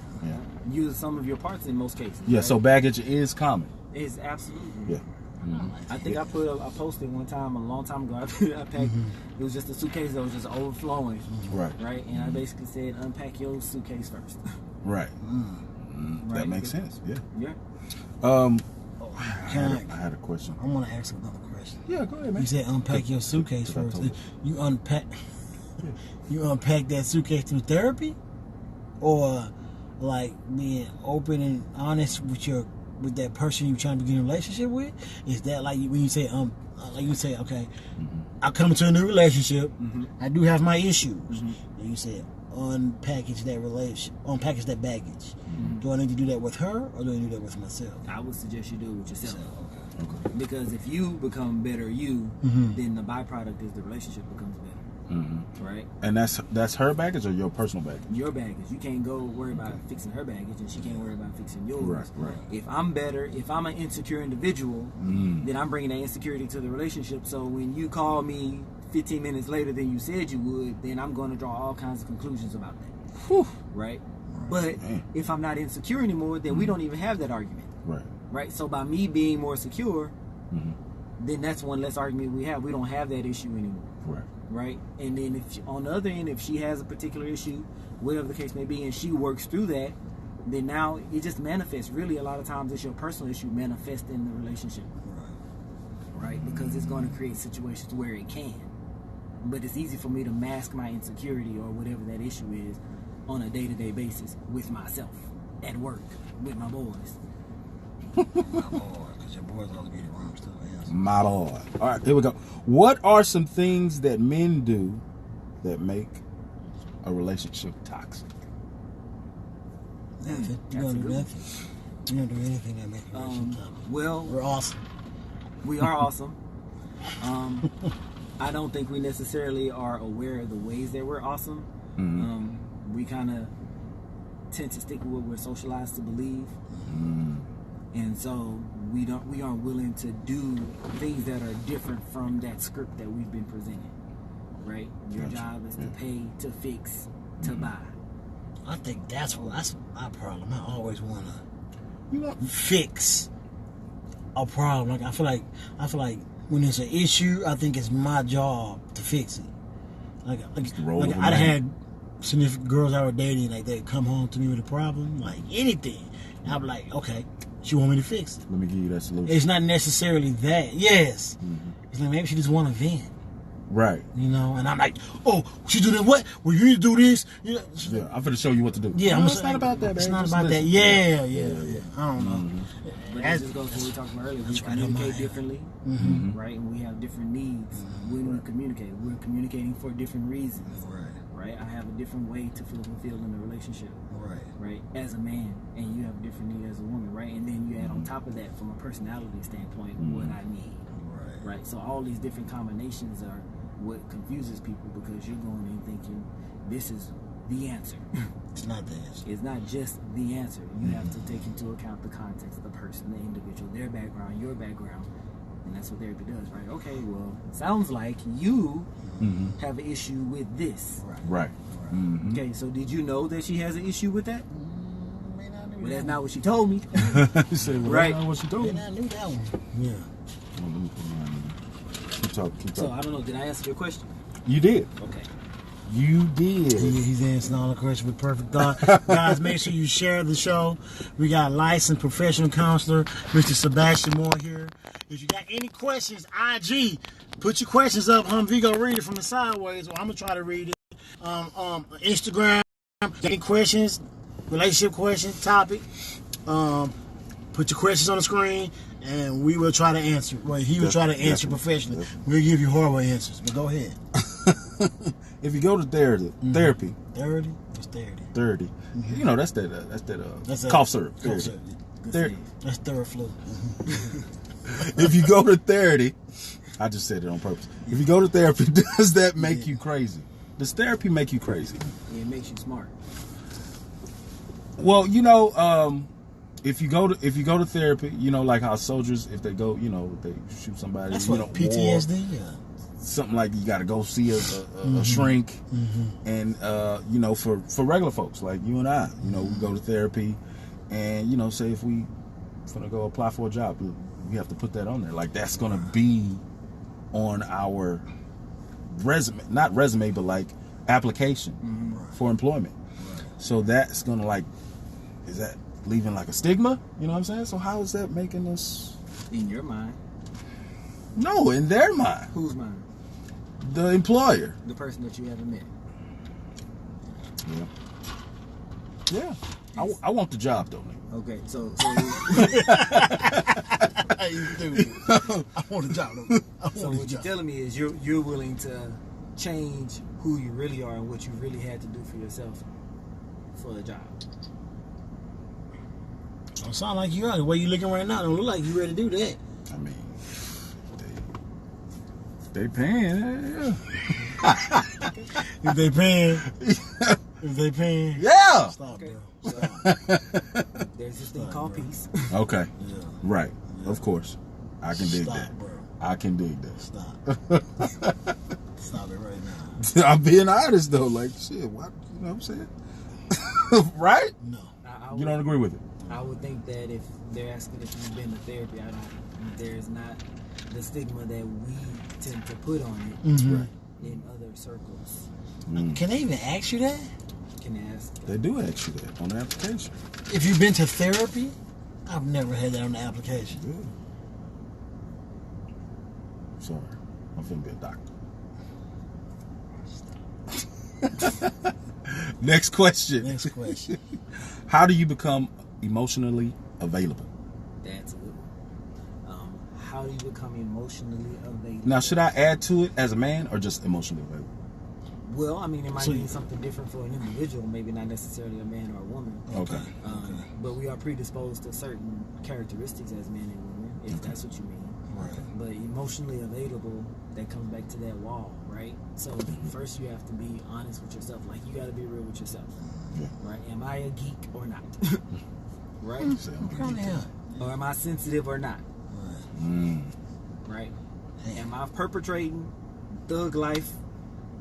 use some of your parts in most cases. Yeah. Right? So baggage is common. It's absolutely. Yeah. I think I posted one time a long time ago. I packed. It was just a suitcase that was just overflowing. Right. And I basically said, unpack your suitcase first. Right. That makes sense. Yeah. I had a question. I want to ask another question. Yeah, go ahead, man. You said unpack your suitcase first. You unpack that suitcase through therapy, or like being open and honest with that person you're trying to begin a relationship with? Is that like when you say like you say, okay, I come to a new relationship, I do have my issues, and you said unpackage that baggage. Do I need to do that with her, or do I do that with myself? I would suggest you do it with yourself. Okay. Because if you become better you, then the byproduct is the relationship becomes better. Right? And that's her baggage or your personal baggage? Your baggage. You can't go worry about fixing her baggage, and she can't worry about fixing yours. Right. If I'm better, if I'm an insecure individual, then I'm bringing that insecurity to the relationship. So when you call me 15 minutes later than you said you would, then I'm going to draw all kinds of conclusions about that. Right? But if I'm not insecure anymore, then we don't even have that argument. Right? So by me being more secure, then that's one less argument we have. We don't have that issue anymore. Right? And then on the other end, if she has a particular issue, whatever the case may be, and she works through that, then now it just manifests. Really, a lot of times it's your personal issue manifest in the relationship. Right? Because it's going to create situations where it can. But it's easy for me to mask my insecurity or whatever that issue is on a day-to-day basis with myself, at work, with my boys. Because your boys always get it wrong too. My Lord. All right, here we go. What are some things that men do that make a relationship toxic? Nothing. You don't do nothing. You don't do anything that makes a relationship toxic. Well, we're awesome. We are awesome. I don't think we necessarily are aware of the ways that we're awesome. We kind of tend to stick with what we're socialized to believe. And so we aren't willing to do things that are different from that script that we've been presented. Right? Your job is to pay, to fix, to buy. I think that's my problem. I always want to fix a problem. Like I feel like when it's an issue, I think it's my job to fix it. Like I'd had significant girls I were dating, like they'd come home to me with a problem, like anything. And I'd be like, okay, she want me to fix it. Let me give you that solution. It's not necessarily that. Yes. It's like maybe she just want to vent. Right. You know, and I'm like, oh, she do that what? Well, you need to do this. You know, yeah, I'm going to show you what to do. Yeah, no, it's not about that, It's babe. not Just about listen. that. Yeah. I don't know. But that just goes to what we were talking about earlier. We communicate differently, right? And we have different needs when we communicate. We're communicating for different reasons, right? I have a different way to feel fulfilled in a relationship, right? As a man, and you have a different need as a woman, right? And then you add on top of that, from a personality standpoint, what I need, right? So all these different combinations are what confuses people, because you're going in thinking this is the answer. It's not the answer. It's not just the answer. You have to take into account the context of the person, the individual, their background, your background. And that's what therapy does, right? Okay, well, it sounds like you have an issue with this. Right. Okay, so did you know that she has an issue with that? Well, that's not what she told me. You say, well, Right. that's not what she told me. I knew that one. Yeah. Well, let me put mine in. Keep talking. So, I don't know, did I answer your question? You did. Okay. You did. He's answering all the questions with perfect thought. Guys, make sure you share the show. We got licensed professional counselor, Mr. Sabastan Moore here. If you got any questions, IG, put your questions up. Humvee gonna read it from the sideways, or I'm gonna try to read it. Instagram, any questions, relationship question, topic. Put your questions on the screen, and we will try to answer. Well, he will try to answer professionally. We'll give you horrible answers, but go ahead. If you go to therapy, 30? It's 30. You know that's that cough syrup. Cough syrup. That's Theraflu. If you go to therapy, I just said it on purpose. If you go to therapy, does that make you crazy? Does therapy make you crazy? Yeah, it makes you smart. Well, you know, if you go to therapy, you know, like how soldiers, if they go, you know, they shoot somebody. That's you what know, PTSD. war, something like you got to go see a shrink, and you know, for regular folks like you and I, you know, we go to therapy, and you know, say if we gonna go apply for a job, we have to put that on there. Like that's gonna be on our resume, not resume, but like application for employment. So that's gonna like, is that leaving like a stigma? You know what I'm saying? So how is that making us? In your mind. No, in their mind. Whose mind? The employer. The person that you haven't met. Yeah. I want the job though, nigga. Okay, so You do. I want a job. so what you're telling me is you're willing to change who you really are and what you really had to do for yourself for a job. Don't sound like you are. The way you looking right now, don't look like you ready to do that. I mean, they paying. Yeah. If they paying, Yeah. stop, Okay. bro. Stop. There's this thing called peace. Okay. Yeah. Right. Of course. I can dig Stop, that. bro. I can dig that. Stop. Stop it right now. I'm being honest though. Like shit. What? You know what I'm saying? Right? No. You don't agree with it? I would think that if they're asking if you've been to therapy, there's not the stigma that we tend to put on it in other circles. Can they even ask you that? Can they ask? They do ask you that on the application. If you've been to therapy, I've never had that on the application. Yeah. Sorry. I'm finna be a doctor. Next question. How do you become emotionally available? That's a good one. How do you become emotionally available? Now, should I add to it as a man or just emotionally available? Well, I mean, it might mean something different for an individual, maybe not necessarily a man or a woman. Okay. But we are predisposed to certain characteristics as men and women, if that's what you mean. Right. But emotionally available, that comes back to that wall, right? So first you have to be honest with yourself. Like, you got to be real with yourself. Yeah. Right? Am I a geek or not? Right? Or am I sensitive or not? Right? Am I perpetrating thug life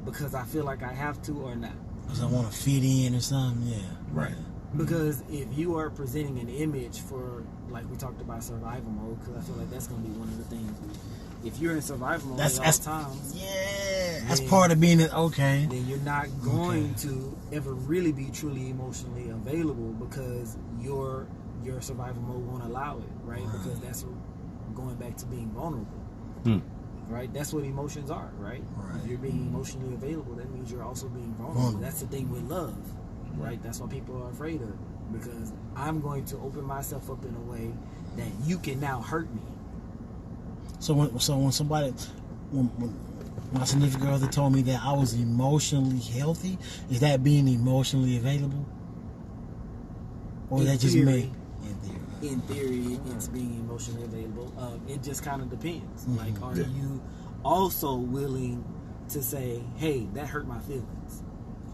because I feel like I have to or not? Because I want to fit in or something, yeah. Right. Because if you are presenting an image for, like we talked about survival mode, because I feel like that's going to be one of the things. If you're in survival mode at all times, that's part of being okay. Then you're not going to ever really be truly emotionally available because your survival mode won't allow it, right? Because that's going back to being vulnerable, right? That's what emotions are, right? If you're being emotionally available, that means you're also being vulnerable. That's the thing with love. Right, that's what people are afraid of, because I'm going to open myself up in a way that you can now hurt me. So when my significant other told me that I was emotionally healthy, is that being emotionally available, or is that just me? In theory, it's being emotionally available. It just kind of depends. Like, are you also willing to say, "Hey, that hurt my feelings"?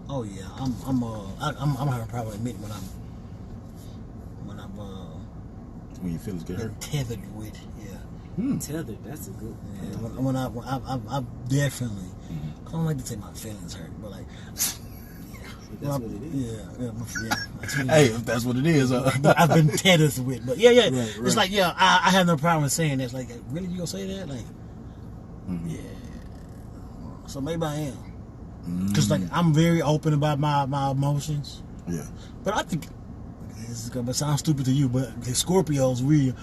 Oh yeah, I'm having a problem admitting when your feelings get hurt. Tethered with, Tethered. That's a good. Yeah, when I definitely. I don't like to say my feelings hurt, but like. That's what it is. Yeah. Hey, if that's what it is, I've been tethered with, but yeah. Right. It's like I have no problem saying that. It's like, really, you gonna say that? Like, yeah. So maybe I am. Because like I'm very open about my emotions. Yeah. But I think this is gonna sound stupid to you, but the Scorpios, we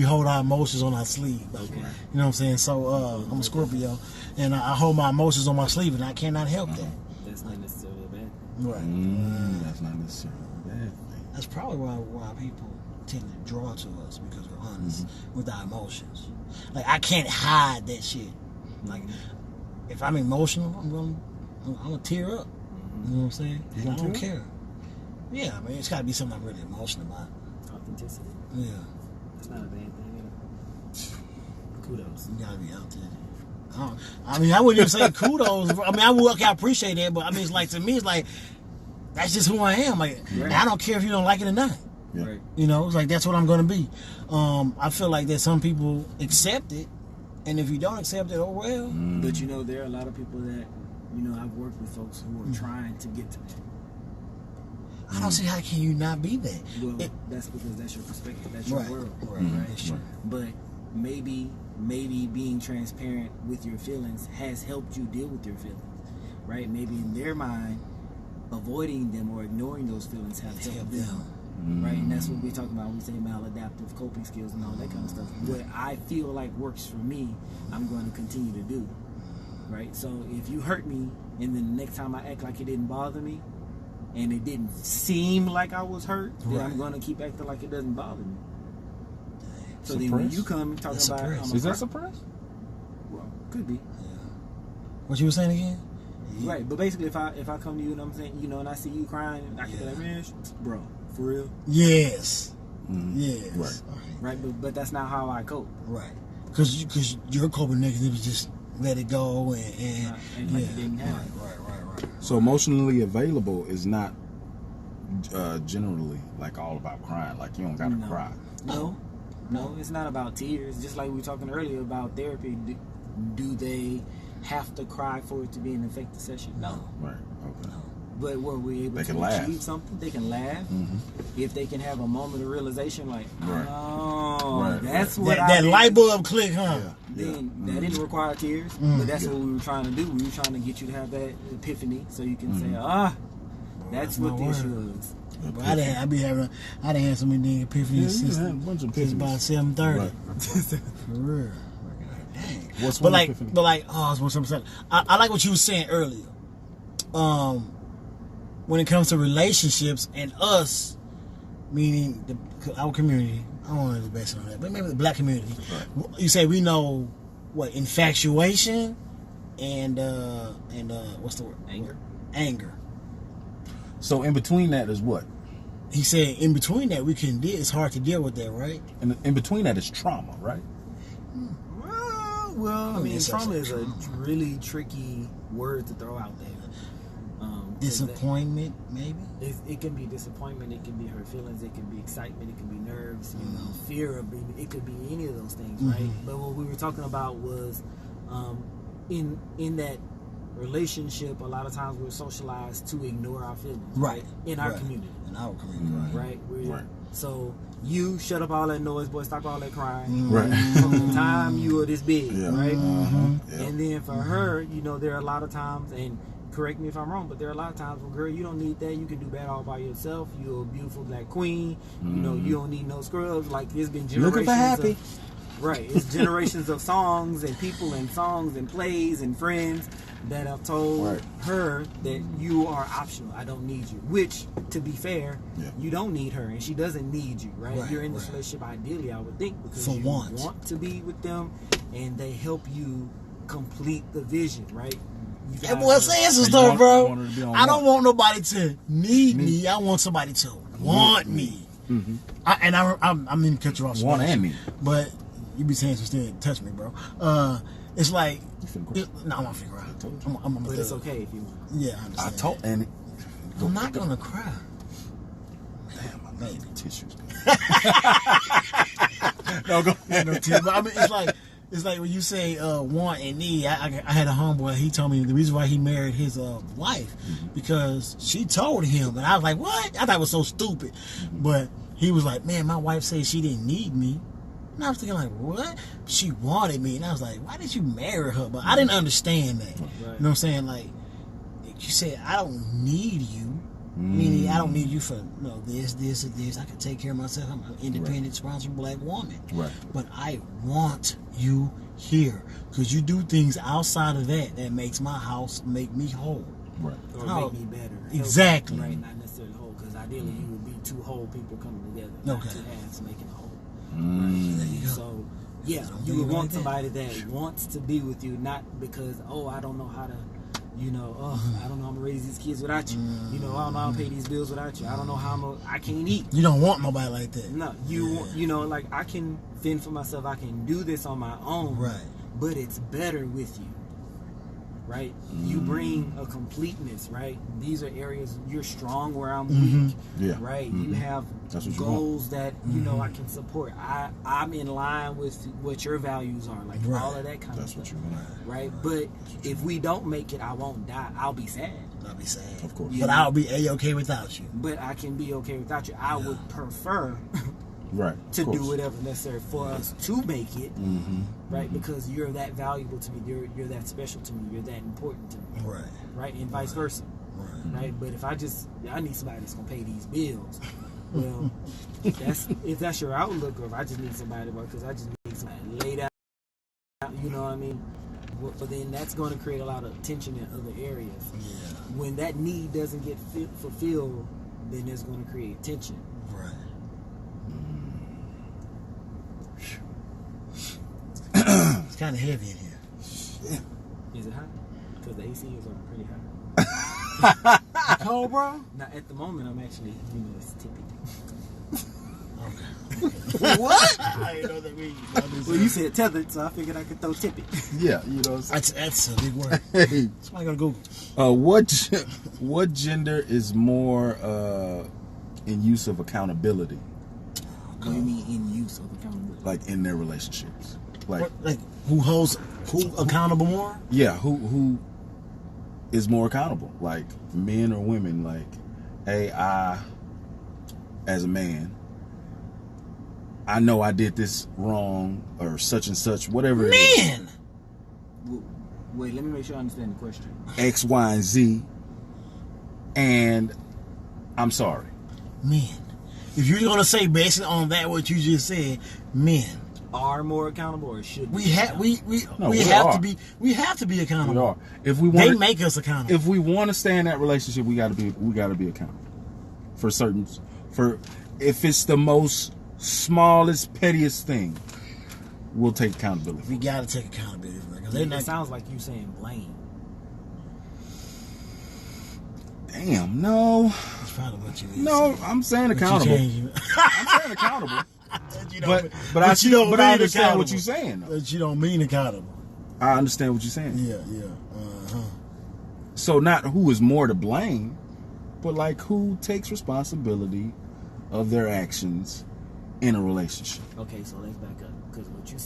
hold our emotions on our sleeve. Like, you know what I'm saying? So I'm a Scorpio, and I hold my emotions on my sleeve, and I cannot help that. That's not necessarily a bad thing. Right. That's not necessarily a bad thing. That's probably why people tend to draw to us, because we're honest with our emotions. Like I can't hide that shit. Like. If I'm emotional, I'm gonna tear up. You know what I'm saying? I don't care. Yeah, I mean, it's got to be something I'm really emotional about. Authenticity. Yeah. It's not a bad thing either. Kudos. You gotta be out there. I mean, I wouldn't even say kudos. I mean, I appreciate that, but I mean, it's like, to me, it's like, that's just who I am. Like, I don't care if you don't like it or not. Yeah. Right. You know, it's like, that's what I'm gonna be. I feel like that some people accept it. And if you don't accept it, oh well. But you know, there are a lot of people that, you know, I've worked with folks who are trying to get to that. I don't see how can you not be that. Well, that's because that's your perspective, that's your world, right? Sure. But maybe being transparent with your feelings has helped you deal with your feelings, right? Maybe in their mind, avoiding them or ignoring those feelings has helped them. Right, and that's what we talk about when we say maladaptive coping skills and all that kind of stuff. What I feel like works for me, I'm going to continue to do. Right, so if you hurt me, and then the next time I act like it didn't bother me, and it didn't seem like I was hurt, then I'm going to keep acting like it doesn't bother me. So then when you come talking about, is that suppressed? Well, could be. Yeah. What you were saying again? Right, but basically, if I come to you and I'm saying, you know, and I see you crying, I can be like, man, bro. For real? Yes. Yes. Right, but that's not how I cope. Right. Because your coping mechanism is just let it go and like it didn't happen. Right. So emotionally available is not generally like all about crying. Like you don't gotta cry. No, it's not about tears. Just like we were talking earlier about therapy. Do they have to cry for it to be an effective session? No. Right. Okay. No. But were we able to achieve something? They can laugh. If they can have a moment of realization, like, that's what that light bulb click, huh? Then that didn't require tears, but that's what we were trying to do. We were trying to get you to have that epiphany, so you can say, that's what the issue is. But I didn't have so many epiphanies since about 7:30. Right. For real. Dang. What's one epiphany? I like what you were saying earlier. When it comes to relationships and us, meaning our community, I don't want to base it on that, but maybe the black community. Right. You say we know what infatuation and what's the word? Anger. So in between that is what? He said in between that it's hard to deal with that, right? And in between that is trauma, right? Well, I mean, trauma is a really tricky word to throw out there. Disappointment, maybe? It can be disappointment, it can be hurt feelings, it can be excitement, it can be nerves, you know, fear of being, it could be any of those things, right? But what we were talking about was in that relationship, a lot of times we're socialized to ignore our feelings, Right. In our community. In our community, Right? Right. So you shut up all that noise, boy, stop all that crying. Right. From the time you are this big, Yeah. right? Yeah. And then for her, you know, there are a lot of times, and correct me if I'm wrong, but there are a lot of times where, girl, you don't need that. You can do that all by yourself. You're a beautiful black queen. You know, you don't need no scrubs. Like, it's been generations. Looking for happy. Right. It's generations of songs and people and songs and plays and friends that have told her that you are optional. I don't need you. Which, to be fair, you don't need her, and she doesn't need you, right? You're in this relationship, ideally, I would think, because you want to be with them, and they help you complete the vision, right? That boy says some stuff, bro. I don't want nobody to need me. I want somebody to want me. Mm-hmm. I'm in cut you off. Want and me. But you be saying some stuff, touch me, bro. It's like, no, I'm gonna figure out. But it's okay if you want. Yeah, I understand. I told Annie. I'm not gonna cry. Damn, I Maybe. need tissues. No, go ahead. No, but I mean, it's like when you say want and need. I had a homeboy. He told me the reason why he married his wife because she told him, and I was like, what? I thought it was so stupid. But he was like, man, my wife said she didn't need me. And I was thinking, like, what? She wanted me. And I was like, why did you marry her? But I didn't understand that. Right. You know what I'm saying? Like, you said, I don't need you. Meaning, I don't need you for this, or this. I can take care of myself. I'm an independent, responsible black woman. Right. But I want you here. Because you do things outside of that makes my house make me whole. Right. Or make me better. Exactly. Right, not necessarily whole, because ideally you would be two whole people coming together. Not two halves making a whole. There you go. So, yeah, you would want somebody that wants to be with you, not because, I don't know how to, I don't know how to raise these kids without you. I don't know how to pay these bills without you. I don't know how I can't eat. You don't want nobody like that. No, want, like, I can fend for myself. I can do this on my own. Right. But it's better with you. Right? You bring a completeness, right? These are areas you're strong where I'm weak. Yeah. Right? You have goals that, I can support. I'm in line with what your values are. Like all of that kind of stuff. That's what you want. Right? But if we don't make it, I won't die. I'll be sad. I'll be sad. Of course. But I'll be A-okay without you. But I can be okay without you. I would prefer to do whatever necessary for us to make it, right? Because you're that valuable to me. You're that special to me. You're that important to me. Right? And vice versa. Right? But if I need somebody that's gonna pay these bills, well, if that's your outlook, or if I just need somebody, because I just need somebody laid out, you know what I mean? But then that's going to create a lot of tension in other areas. Yeah. When that need doesn't get fulfilled, then there's going to create tension. Right. It's kind of heavy in here. Is it hot? Because the AC is pretty hot. Cold, bro? Now, at the moment, I'm actually, it's tippy. Okay. What? I didn't know what that means. Well, you said tethered, so I figured I could throw tippy. Yeah, that's a big word. Hey, somebody gotta Google. What gender is more in use of accountability? What do you mean in use of accountability? Like in their relationships, like who accountable more? Yeah, who is more accountable? Like men or women? Like, hey, I, as a man, I know I did this wrong or such and such, whatever it is. Wait, let me make sure I understand the question. X, Y, and Z, and I'm sorry. Men. If you're gonna say based on that what you just said, men are more accountable, or should we have to be accountable. We are. If we want, they make us accountable. If we want to stay in that relationship, we gotta be accountable if it's the most smallest, pettiest thing, we'll take accountability. We gotta take accountability because it sounds like you saying blame. Damn, no. That's probably what you mean. No, I'm saying accountable. I'm saying accountable. but I understand what you're saying. Though. But you don't mean accountable. I understand what you're saying. Yeah. So not who is more to blame, but like who takes responsibility of their actions in a relationship. Okay, so let's back up, because what he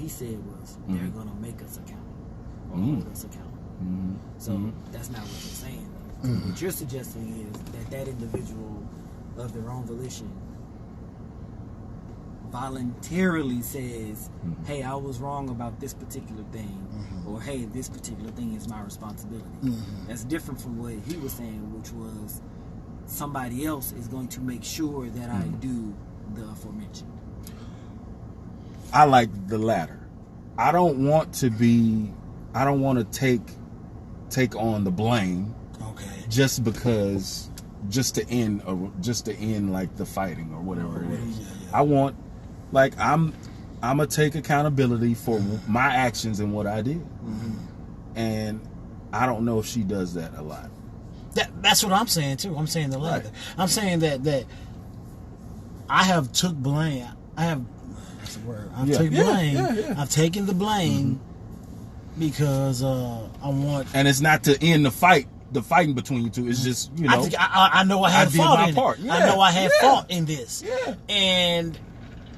said was they're gonna make us accountable or hold us accountable. So that's not what you're saying. What you're suggesting is that individual of their own volition voluntarily says, hey, I was wrong about this particular thing, or hey, this particular thing is my responsibility. That's different from what he was saying, which was somebody else is going to make sure that I do the aforementioned. I like the latter. I don't want to take on the blame. Okay. Just because, just to end like the fighting or whatever it is. I want, like, I'm gonna take accountability for my actions and what I did. And I don't know if she does that a lot. That's what I'm saying too. I'm saying the latter. Right. I'm saying that I have took blame. That's the word. I've taken blame. I've taken the blame because I want. And it's not to end the fighting between you two. It's just, you know. I know I had fault in part. it. Yeah. I know I had fault in this. Yeah. And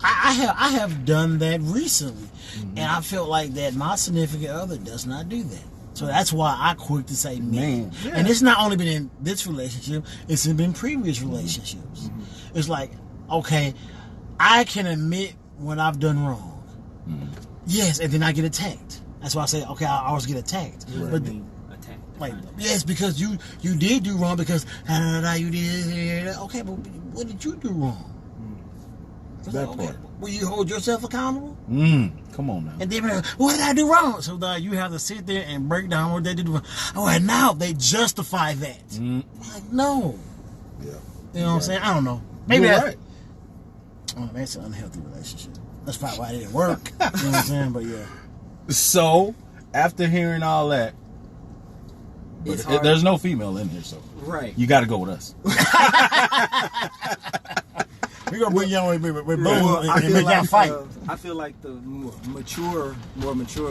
I have done that recently, and I feel like that my significant other does not do that. So that's why I quick to say man. Yeah. And it's not only been in this relationship, it's been previous relationships. It's like, okay, I can admit when I've done wrong. Yes, and then I get attacked. That's why I say, okay, I always get attacked. Right. But like, yes, because you did do wrong because you did. Okay, but what did you do wrong? That okay, part. Will you hold yourself accountable? Come on now. And then, what did I do wrong? So that you have to sit there and break down what they did wrong. Oh, and now they justify that. Like, no. Yeah. You know what I'm saying? I don't know. Maybe You're that's right. Oh, that's an unhealthy relationship. That's probably why it didn't work. You know what I'm saying? But yeah. So, after hearing all that, there's no female in here, so you got to go with us. We're gonna bring y'all with boom and make y'all fight. I feel like the more mature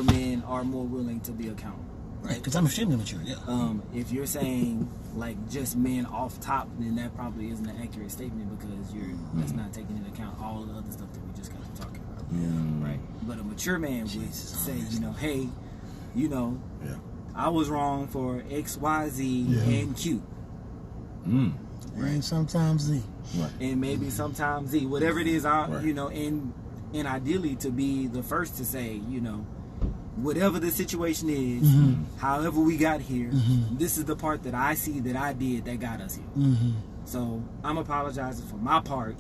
men are more willing to be accountable. Right, because I'm extremely mature. Yeah. If you're saying like just men off top, then that probably isn't an accurate statement because that's not taking into account all the other stuff that we just got to talking about. Right. But a mature man would say, hey, I was wrong for X, Y, Z, and Q. And sometimes Z. Right. And maybe sometimes Z. Whatever it is, and ideally to be the first to say, whatever the situation is, however we got here, this is the part that I see that I did that got us here. So I'm apologizing for my part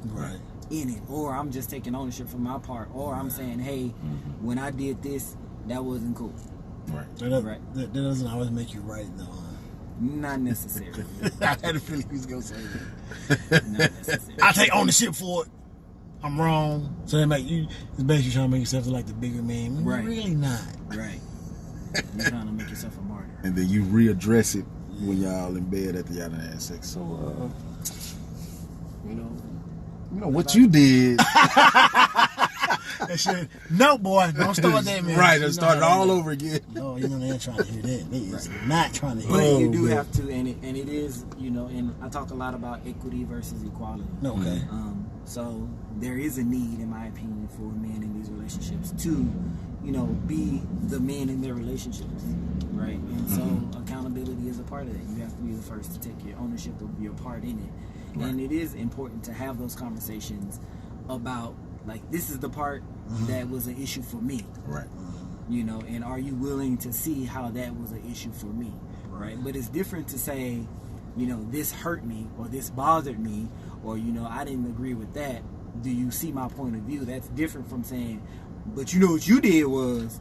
in it, or I'm just taking ownership for my part, or I'm saying, hey, when I did this, that wasn't cool. Right. That doesn't always make you right, though. Not necessarily. I had a feeling he was going to say that. Not necessarily. I take ownership for it. I'm wrong. So they make you, it's basically trying to make yourself like the bigger man. You're really not. Right. You're trying to make yourself a martyr. And then you readdress it when y'all in bed at the other end sex. So, what you did. No, boy, don't start that, man. Right, and start it all over again. No, they're trying to hear that. They is not trying to hear that. But you do have to, and it is, and I talk a lot about equity versus equality. Okay. So there is a need, in my opinion, for men in these relationships to, be the men in their relationships, right? And so accountability is a part of that. You have to be the first to take your ownership of your part in it. Right. And it is important to have those conversations about, like, this is the part that was an issue for me. Right. And are you willing to see how that was an issue for me? Right. But it's different to say, this hurt me, or this bothered me, or, I didn't agree with that. Do you see my point of view? That's different from saying, but what you did was.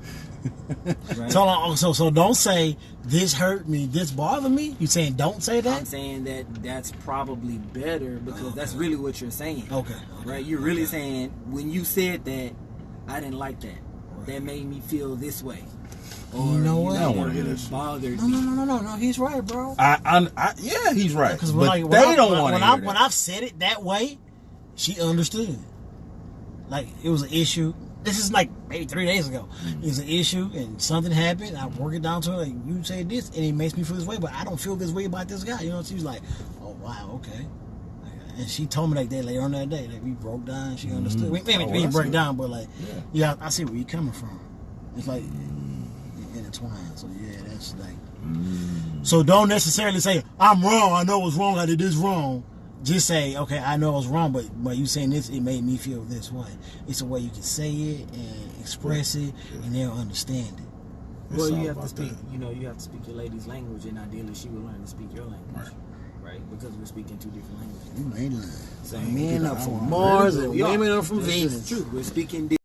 Right? So don't say, this hurt me, this bothered me. You saying don't say that? I'm saying that's probably better because that's really what you're saying. Okay. Right? You're really saying, when you said that, I didn't like that. Right. That made me feel this way. Or, you know what? I don't want to hear this. Bothered me. No. He's right, bro. Yeah, he's right. Because but they don't want to hear that. When I've said it that way, she understood. Like, it was an issue. This is like maybe 3 days ago. It's an issue and something happened. I work it down to her, like, you say this and it makes me feel this way, but I don't feel this way about this guy. She was like, oh wow, okay. And she told me like that later on that day that we broke down. She understood. We didn't break down, but like, I see where you're coming from. It's like, intertwined. So yeah, that's like. So don't necessarily say I'm wrong. I know what's wrong. I did this wrong. Just say, okay, I know I was wrong, but you saying this, it made me feel this way. It's a way you can say it and express it, and they'll understand it. Well, you have to speak. You know, you have to speak your lady's language, and ideally, she will learn to speak your language, right? Because we're speaking two different languages. You mainland. Same. Men are from Mars and women are from This is Venus. true. We're speaking.